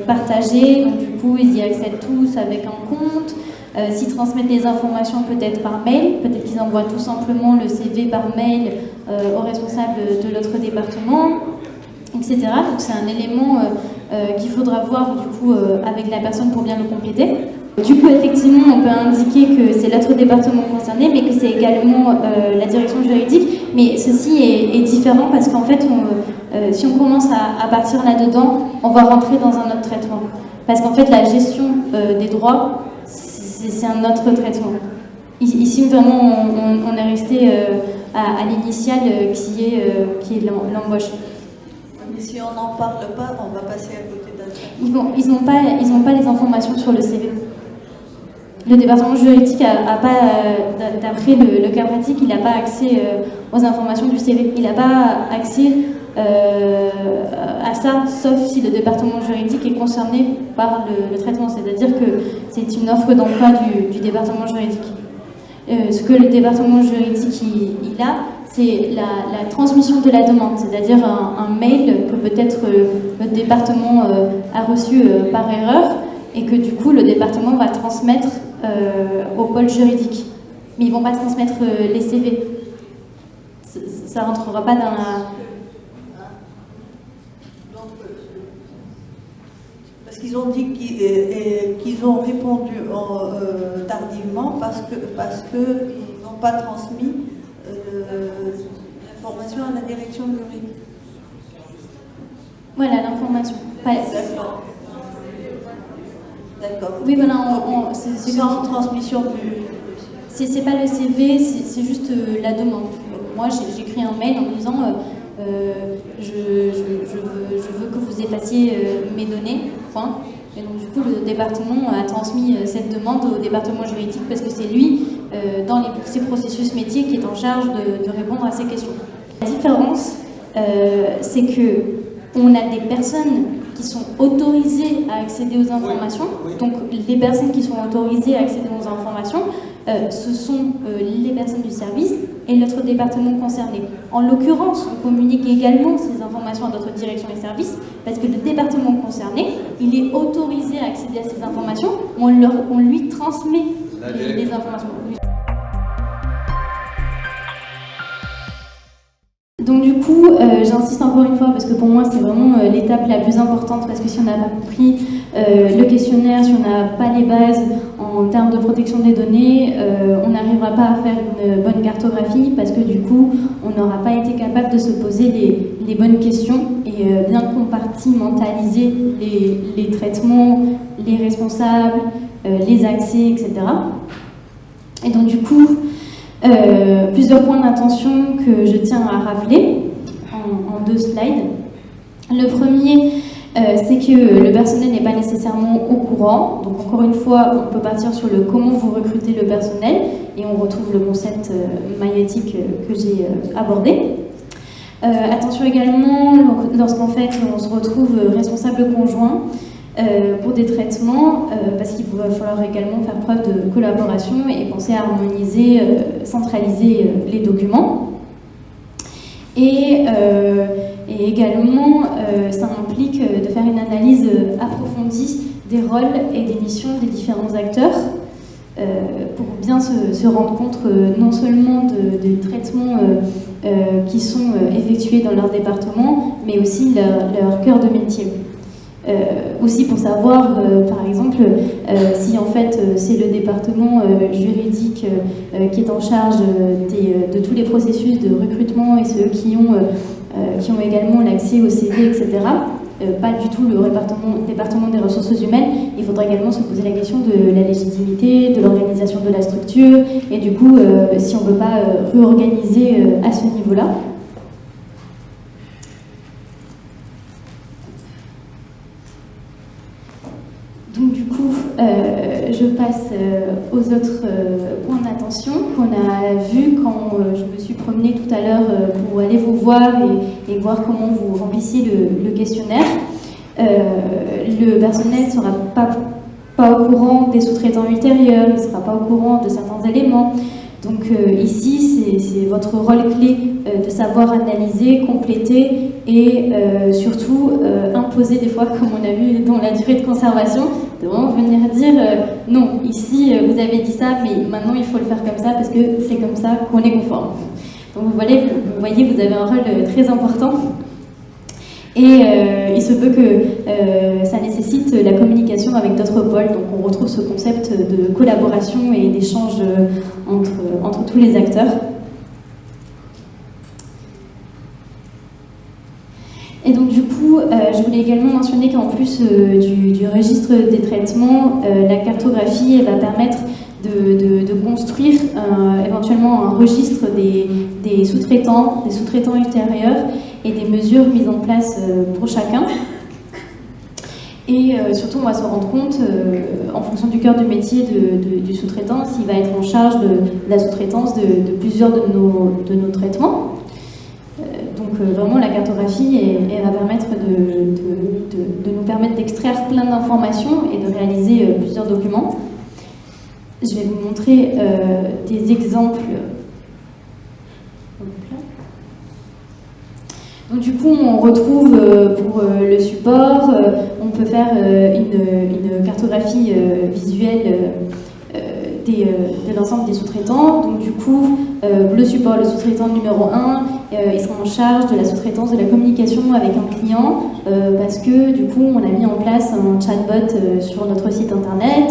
Speaker 2: partagé, donc du coup ils y accèdent tous avec un compte. S'ils transmettent les informations peut-être par mail, peut-être qu'ils envoient tout simplement le CV par mail au responsable de l'autre département, etc. Donc c'est un élément qu'il faudra voir du coup avec la personne pour bien le compléter. Du coup, effectivement, on peut indiquer que c'est l'autre département concerné, mais que c'est également la direction juridique. Mais ceci est différent parce qu'en fait, si on commence à partir là-dedans, on va rentrer dans un autre traitement. Parce qu'en fait, la gestion des droits, c'est un autre traitement. Ici, vraiment, on est resté à l'initiale qui est l'embauche.
Speaker 4: Mais si on n'en parle pas, on va passer à côté d'un...
Speaker 2: Ils n'ont pas les informations sur le CV. Le département juridique n'a pas, d'après le cas pratique, il n'a pas accès aux informations du CV. Il n'a pas accès à ça, sauf si le département juridique est concerné par le traitement. C'est-à-dire que c'est une offre d'emploi du département juridique. Ce que le département juridique il a, c'est la transmission de la demande, c'est-à-dire un mail que peut-être le département a reçu par erreur, et que du coup le département va transmettre au pôle juridique. Mais ils ne vont pas transmettre les CV. Ça ne rentrera pas dans la...
Speaker 4: Parce qu'ils ont dit qu'ils ont répondu tardivement parce qu'ils n'ont pas transmis l'information à la direction juridique.
Speaker 2: Voilà, l'information.
Speaker 4: D'accord. D'accord.
Speaker 2: Oui, voilà, c'est
Speaker 4: sans transmission.
Speaker 2: C'est pas le CV, c'est juste la demande. Moi, j'écris un mail en disant je veux que vous effaciez mes données, point. Et donc, du coup, le département a transmis cette demande au département juridique parce que c'est lui, dans ses processus métiers, qui est en charge de répondre à ces questions. La différence, c'est que on a des personnes qui sont autorisées à accéder aux informations. Donc, les personnes qui sont autorisées à accéder aux informations ce sont les personnes du service et notre département concerné. En l'occurrence, on communique également ces informations à notre direction et services parce que le département concerné, il est autorisé à accéder à ces informations, on lui transmet les informations. Donc du coup, j'insiste encore une fois parce que pour moi c'est vraiment l'étape la plus importante parce que si on n'a pas compris le questionnaire, si on n'a pas les bases en termes de protection des données, on n'arrivera pas à faire une bonne cartographie parce que du coup, on n'aura pas été capable de se poser les bonnes questions et bien compartimentaliser les traitements, les responsables, les accès, etc. Et donc du coup, plusieurs points d'attention que je tiens à rappeler en 2 slides. Le premier, c'est que le personnel n'est pas nécessairement au courant. Donc encore une fois, on peut partir sur le comment vous recrutez le personnel et on retrouve le concept maïeutique que j'ai abordé. Attention également, lorsqu'en fait on se retrouve responsable conjoint pour des traitements, parce qu'il va falloir également faire preuve de collaboration et penser à harmoniser, centraliser les documents. Et également, ça implique de faire une analyse approfondie des rôles et des missions des différents acteurs pour bien se rendre compte non seulement des traitements qui sont effectués dans leur département, mais aussi leur cœur de métier. Aussi pour savoir, par exemple, si en fait c'est le département juridique qui est en charge de tous les processus de recrutement et ceux qui ont également l'accès au CV, etc. Pas du tout le département des ressources humaines. Il faudra également se poser la question de la légitimité, de l'organisation de la structure et du coup, si on ne peut pas réorganiser à ce niveau-là. Donc du coup, je passe aux autres points d'attention qu'on a vus quand je me suis promenée tout à l'heure pour aller vous voir et voir comment vous remplissiez le questionnaire. Le personnel ne sera pas au courant des sous-traitants ultérieurs, il ne sera pas au courant de certains éléments. Donc ici, c'est votre rôle clé de savoir analyser, compléter et surtout imposer des fois, comme on a vu dans la durée de conservation, de vraiment venir dire non, ici vous avez dit ça, mais maintenant il faut le faire comme ça parce que c'est comme ça qu'on est conforme. Donc vous voyez, vous avez un rôle très important. Et il se peut que ça nécessite la communication avec d'autres pôles, donc on retrouve ce concept de collaboration et d'échange entre tous les acteurs. Et donc du coup, je voulais également mentionner qu'en plus du registre des traitements, la cartographie elle va permettre de construire éventuellement un registre des sous-traitants ultérieurs et des mesures mises en place pour chacun. Et surtout, on va se rendre compte, en fonction du cœur de métier du sous-traitant, s'il va être en charge de la sous-traitance de plusieurs de nos traitements. Donc vraiment, la cartographie, elle va permettre de nous permettre d'extraire plein d'informations et de réaliser plusieurs documents. Je vais vous montrer des exemples. Donc du coup, on retrouve pour le support, on peut faire une cartographie visuelle de l'ensemble des sous-traitants. Donc du coup, le support, le sous-traitant numéro 1, il sera en charge de la sous-traitance de la communication avec un client parce que du coup, on a mis en place un chatbot sur notre site internet.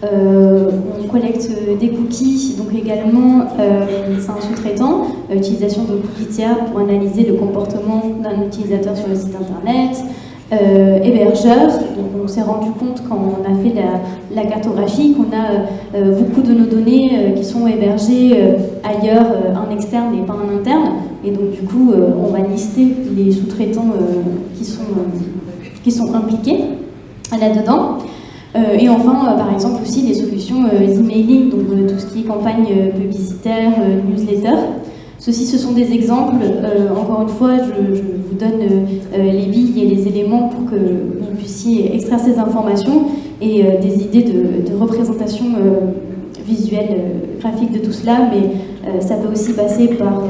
Speaker 2: On collecte des cookies, donc également c'est un sous-traitant, utilisation de cookies tiers pour analyser le comportement d'un utilisateur sur le site internet, hébergeur, donc on s'est rendu compte quand on a fait la cartographie qu'on a beaucoup de nos données qui sont hébergées ailleurs, en externe et pas en interne, et donc du coup on va lister les sous-traitants qui sont impliqués là-dedans. Et enfin, par exemple aussi les solutions emailing, donc tout ce qui est campagne publicitaire, newsletter. Ceci, ce sont des exemples. Encore une fois, je vous donne les billes et les éléments pour que vous puissiez extraire ces informations et des idées de représentation visuel, graphique de tout cela, mais ça peut aussi passer par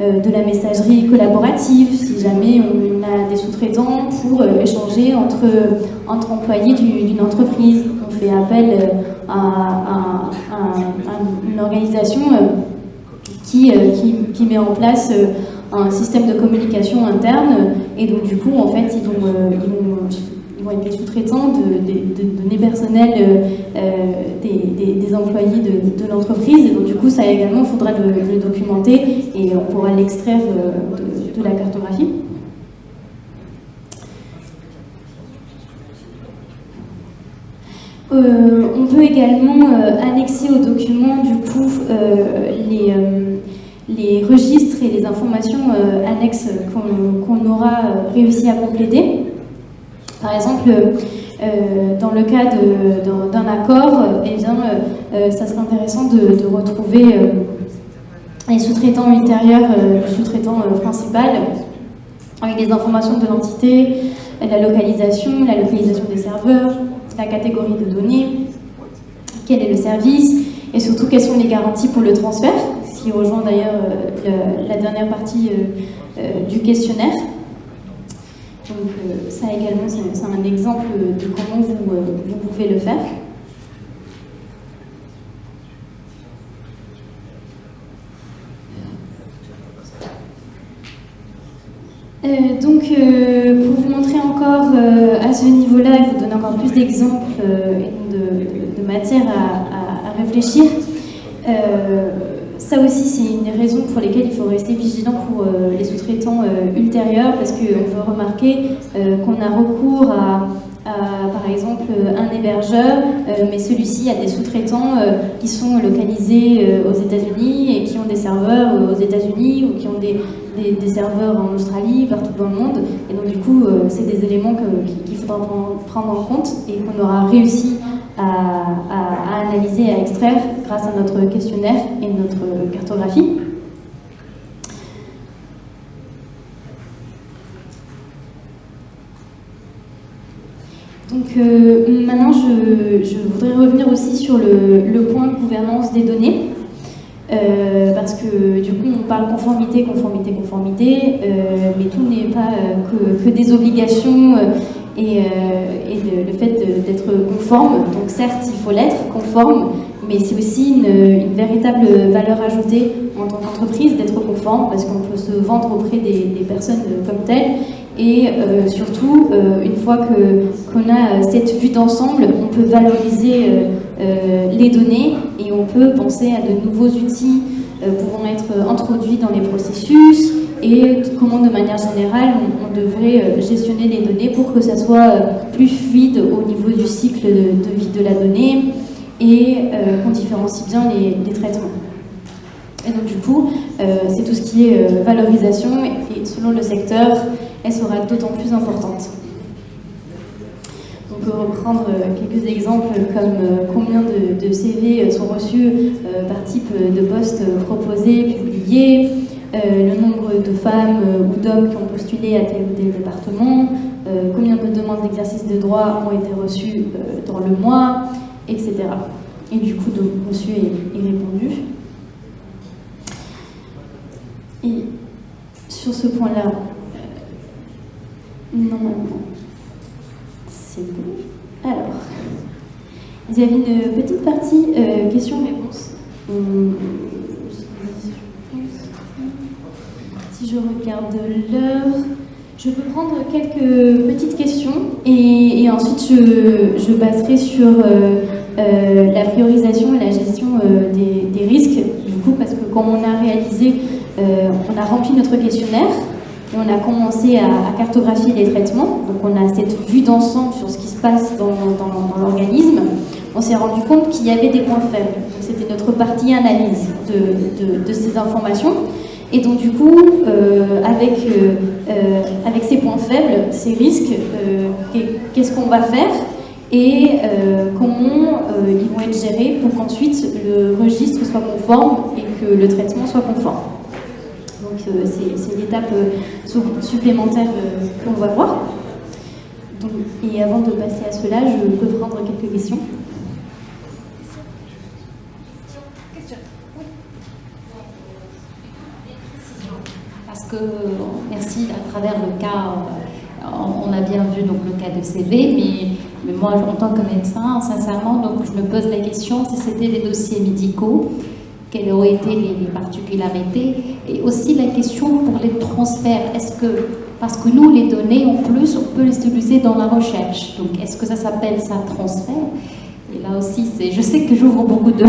Speaker 2: de la messagerie collaborative, si jamais on a des sous-traitants pour échanger entre employés d'une entreprise. On fait appel à une organisation qui met en place un système de communication interne, et donc du coup en fait ils vont être les sous-traitants de données personnelles des employés de l'entreprise, et donc du coup ça également, il faudra le documenter et on pourra l'extraire de la cartographie. On peut également annexer au document du coup les registres et les informations annexes qu'on aura réussi à compléter. Par exemple, dans le cas d'un accord, eh bien, ça serait intéressant de retrouver les sous-traitants ultérieurs du sous-traitant principal, avec les informations de l'entité, la localisation des serveurs, la catégorie de données, quel est le service, et surtout quelles sont les garanties pour le transfert, ce qui rejoint d'ailleurs la dernière partie du questionnaire. Donc ça également, c'est un exemple de comment vous pouvez le faire. Pour vous montrer encore à ce niveau-là, et vous donner encore plus d'exemples et de matière à réfléchir, ça aussi c'est une des raisons pour lesquelles il faut rester vigilant pour les sous-traitants ultérieurs, parce qu'on peut remarquer qu'on a recours à par exemple un hébergeur, mais celui-ci a des sous-traitants qui sont localisés aux États-Unis et qui ont des serveurs aux États-Unis, ou qui ont des serveurs en Australie, partout dans le monde. Et donc du coup, c'est des éléments qu'il faudra prendre en compte et qu'on aura réussi à analyser et à extraire grâce à notre questionnaire et notre cartographie. Donc maintenant, je voudrais revenir aussi sur le point de gouvernance des données, parce que du coup, on parle conformité, mais tout n'est pas que des obligations et le fait d'être conforme. Donc certes, il faut l'être, conforme, mais c'est aussi une véritable valeur ajoutée en tant qu'entreprise d'être conforme, parce qu'on peut se vendre auprès des personnes comme telles. Et surtout, une fois qu'on a cette vue d'ensemble, on peut valoriser les données et on peut penser à de nouveaux outils pouvant être introduits dans les processus, et comment de manière générale on devrait gestionner les données pour que ça soit plus fluide au niveau du cycle de vie de la donnée, et qu'on différencie bien les traitements. Et donc du coup, c'est tout ce qui est valorisation, et selon le secteur, elle sera d'autant plus importante. On peut reprendre quelques exemples comme combien de CV sont reçus par type de poste proposé, publié, le nombre de femmes ou d'hommes qui ont postulé à tel ou tel département, combien de demandes d'exercice de droit ont été reçues dans le mois, etc. Et du coup, de reçu et répondu. Et sur ce point-là, normalement, c'est bon. Alors, il y avait une petite partie questions-réponses. Si je regarde l'heure, je peux prendre quelques petites questions et ensuite je passerai sur la priorisation et la gestion des risques. Du coup, parce que quand on a réalisé, on a rempli notre questionnaire, et on a commencé à cartographier les traitements, donc on a cette vue d'ensemble sur ce qui se passe dans l'organisme. On s'est rendu compte qu'il y avait des points faibles. C'était notre partie analyse de ces informations. Et donc du coup, avec ces points faibles, ces risques, qu'est-ce qu'on va faire et comment ils vont être gérés pour qu'ensuite le registre soit conforme et que le traitement soit conforme. Donc c'est l'étape supplémentaire qu'on va voir. Donc, et avant de passer à cela, je peux prendre quelques questions.
Speaker 5: que, merci, à travers le cas, on a bien vu donc, le cas de CV, mais moi, en tant que médecin, sincèrement, donc, je me pose la question si c'était des dossiers médicaux, quelles auraient été les particularités, et aussi la question pour les transferts. Parce que nous, les données, en plus, on peut les utiliser dans la recherche. Donc, est-ce que ça s'appelle ça transfert? Et là aussi, je sais que j'ouvre beaucoup de...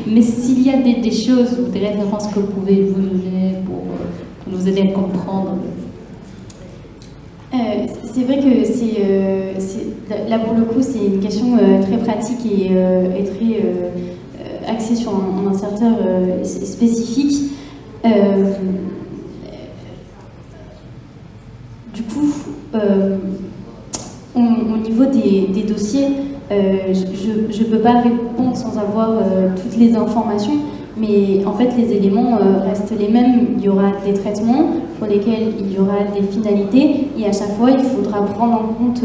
Speaker 5: Mais s'il y a des choses ou des références que vous pouvez vous donner pour nous aider à comprendre.
Speaker 2: C'est vrai que là, pour le coup, c'est une question très pratique et très axée sur un secteur spécifique. Du coup, au niveau des dossiers, je ne peux pas répondre sans avoir toutes les informations, mais en fait les éléments restent les mêmes. Il y aura des traitements pour lesquels il y aura des finalités et à chaque fois il faudra prendre en compte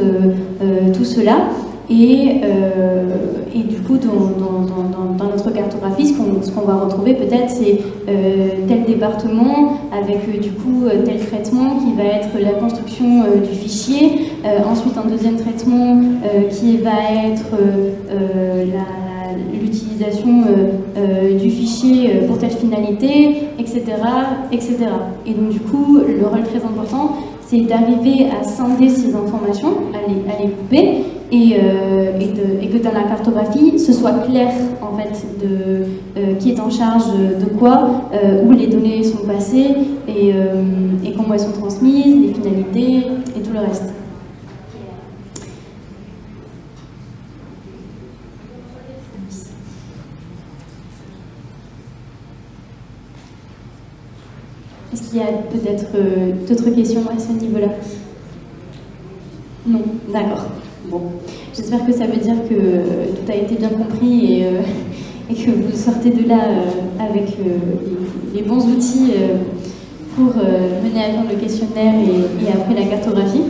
Speaker 2: tout cela. Et du coup, dans notre cartographie, ce qu'on va retrouver peut-être, c'est tel département avec du coup tel traitement qui va être la construction du fichier, ensuite un deuxième traitement qui va être l'utilisation du fichier pour telle finalité, etc., etc. Et donc du coup, le rôle très important, c'est d'arriver à scinder ces informations, à les couper, et que dans la cartographie, ce soit clair en fait qui est en charge de quoi, où les données sont passées et comment elles sont transmises, les finalités et tout le reste. Est-ce qu'il y a peut-être d'autres questions à ce niveau-là? Non, d'accord. Bon, j'espère que ça veut dire que tout a été bien compris et que vous sortez de là avec les bons outils pour mener à bien le questionnaire et après la cartographie.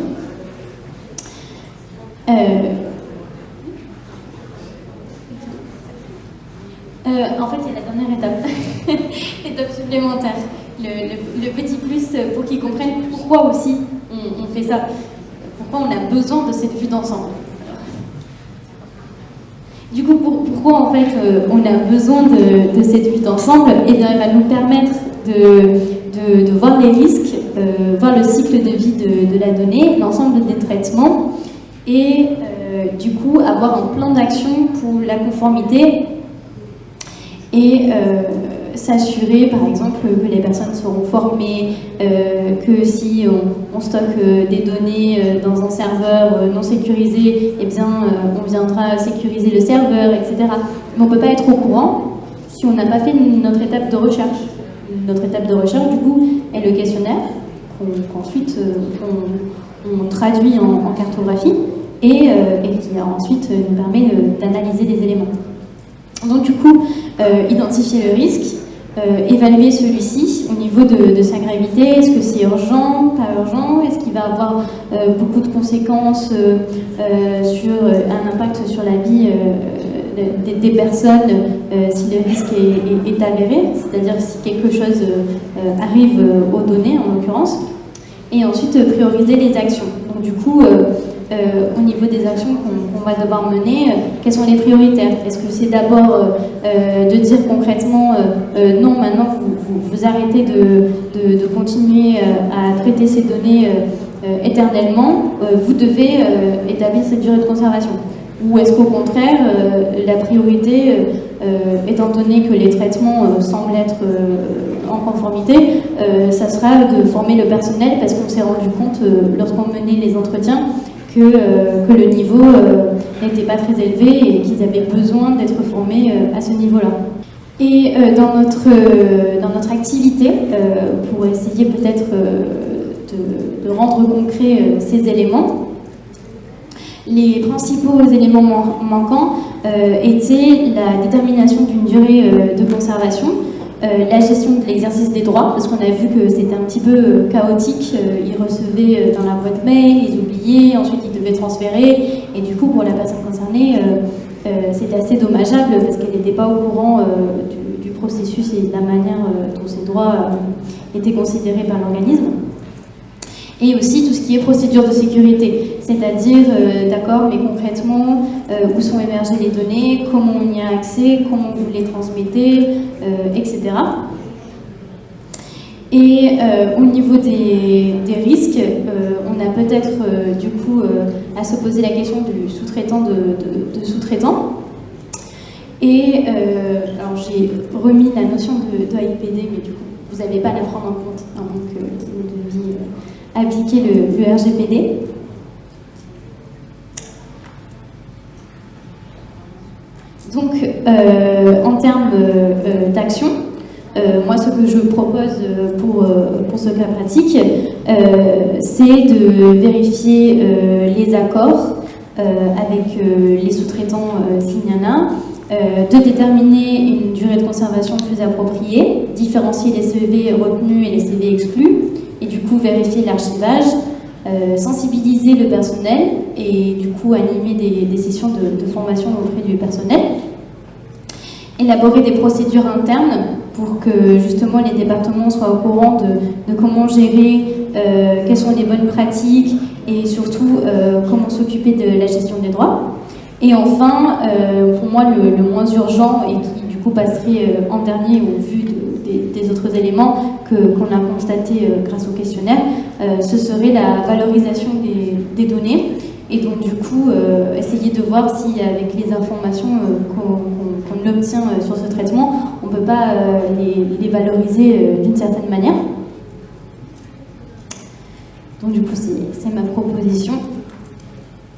Speaker 2: En fait, il y a la dernière étape, l'étape supplémentaire. Le petit plus pour qu'ils comprennent pourquoi aussi on fait ça, pourquoi on a besoin de cette vue d'ensemble. Du coup, pourquoi en fait on a besoin de cette vue d'ensemble? Eh bien, elle va nous permettre de voir les risques, voir le cycle de vie de la donnée, l'ensemble des traitements et du coup avoir un plan d'action pour la conformité et s'assurer par exemple que les personnes seront formées, que si on stocke des données dans un serveur non sécurisé, eh bien on viendra sécuriser le serveur, etc. Mais on ne peut pas être au courant si on n'a pas fait notre étape de recherche. Notre étape de recherche, du coup, est le questionnaire qu'ensuite on traduit en cartographie et qui ensuite nous permet d'analyser les éléments. Donc du coup, identifier le risque, évaluer celui-ci au niveau de sa gravité. Est-ce que c'est urgent, pas urgent? Est-ce qu'il va avoir beaucoup de conséquences sur un impact sur la vie des personnes si le risque est avéré, c'est-à-dire si quelque chose arrive aux données en l'occurrence. Et ensuite prioriser les actions. Donc du coup, au niveau des actions qu'on va devoir mener, quelles sont les prioritaires? Est-ce que c'est d'abord de dire concrètement non, maintenant vous arrêtez de continuer à traiter ces données éternellement, vous devez établir cette durée de conservation? Ou est-ce qu'au contraire, la priorité, étant donné que les traitements semblent être en conformité, ça sera de former le personnel parce qu'on s'est rendu compte, lorsqu'on menait les entretiens, que le niveau n'était pas très élevé et qu'ils avaient besoin d'être formés à ce niveau-là. Et dans notre activité, pour essayer peut-être de rendre concret ces éléments, les principaux éléments manquants étaient la détermination d'une durée de conservation, la gestion de l'exercice des droits, parce qu'on a vu que c'était un petit peu chaotique, ils recevaient dans la boîte mail, ils oubliaient, ensuite ils devaient transférer, et du coup pour la personne concernée, c'était assez dommageable parce qu'elle n'était pas au courant du processus et de la manière dont ces droits étaient considérés par l'organisme. Et aussi tout ce qui est procédure de sécurité, c'est-à-dire, d'accord, mais concrètement, où sont hébergées les données, comment on y a accès, comment vous les transmettez, etc. Et au niveau des risques, on a peut-être du coup à se poser la question du sous-traitant de sous-traitant. Et alors j'ai remis la notion de AIPD, mais du coup vous n'allez pas la prendre en compte, hein, donc vous deviez appliquer le RGPD. Donc en termes d'action, moi, ce que je propose pour ce cas pratique, c'est de vérifier les accords avec les sous-traitants s'il y en a, de déterminer une durée de conservation plus appropriée, différencier les CV retenus et les CV exclus, et du coup vérifier l'archivage, sensibiliser le personnel et du coup animer des sessions de formation auprès du personnel, élaborer des procédures internes pour que justement les départements soient au courant de comment gérer, quelles sont les bonnes pratiques et surtout comment s'occuper de la gestion des droits. Et enfin, pour moi le moins urgent et qui du coup passerait en dernier au vu des autres éléments qu'on a constaté grâce au questionnaire, ce serait la valorisation des données. Et donc du coup, essayer de voir si avec les informations qu'on obtient sur ce traitement, on ne peut pas les valoriser d'une certaine manière. Donc du coup, c'est ma proposition.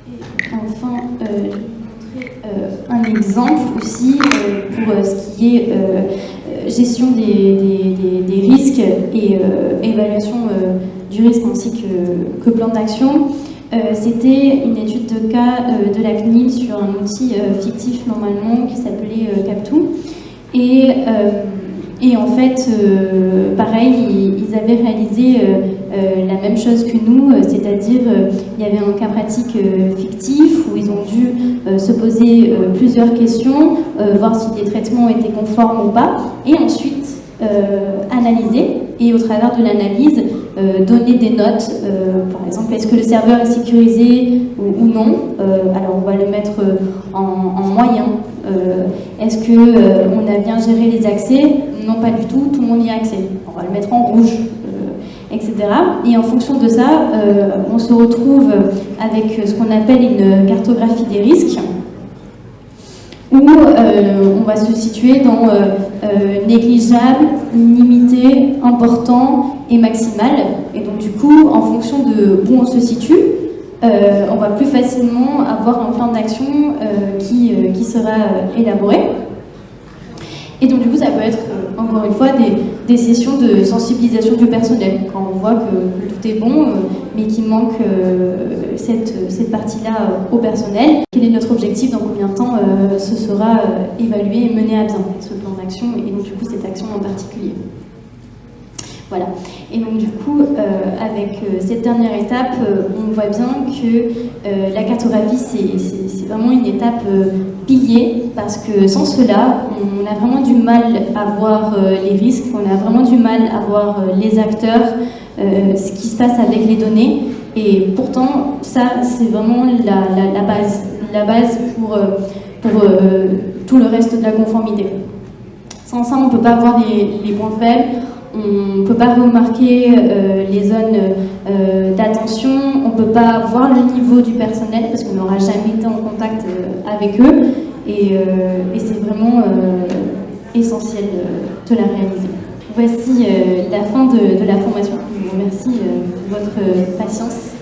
Speaker 2: Et enfin, je vais montrer un exemple aussi pour ce qui est gestion des risques et évaluation du risque ainsi que plan d'action. C'était une étude de cas de la CNIL sur un outil fictif normalement qui s'appelait Captoo. Et en fait, pareil, ils avaient réalisé la même chose que nous, c'est-à-dire il y avait un cas pratique fictif où ils ont dû se poser plusieurs questions, voir si les traitements étaient conformes ou pas, et ensuite analyser, et au travers de l'analyse, donner des notes, par exemple, est-ce que le serveur est sécurisé ou non, alors on va le mettre en moyen. Est-ce qu'on a bien géré les accès? Non, pas du tout, tout le monde y a accès. On va le mettre en rouge, etc. Et en fonction de ça, on se retrouve avec ce qu'on appelle une cartographie des risques, où on va se situer dans négligeable, limité, important et maximal. Et donc du coup, en fonction de où on se situe, on va plus facilement avoir un plan d'action qui sera élaboré. Et donc du coup, ça peut être, encore une fois, des sessions de sensibilisation du personnel, quand on voit que tout est bon, mais qu'il manque cette partie-là au personnel. Quel est notre objectif, dans combien de temps ce sera évalué et mené à bien, ce plan d'action, et donc du coup, cette action en particulier. Voilà. Et donc du coup, avec cette dernière étape, on voit bien que la cartographie, c'est vraiment une étape pilier, parce que sans cela, on a vraiment du mal à voir les risques, on a vraiment du mal à voir les acteurs, ce qui se passe avec les données. Et pourtant, ça, c'est vraiment la base pour tout le reste de la conformité. Sans ça, on ne peut pas voir les points faibles. On ne peut pas remarquer les zones d'attention, on ne peut pas voir le niveau du personnel parce qu'on n'aura jamais été en contact avec eux, et c'est vraiment essentiel de la réaliser. Voici la fin de la formation. Je vous remercie de votre patience.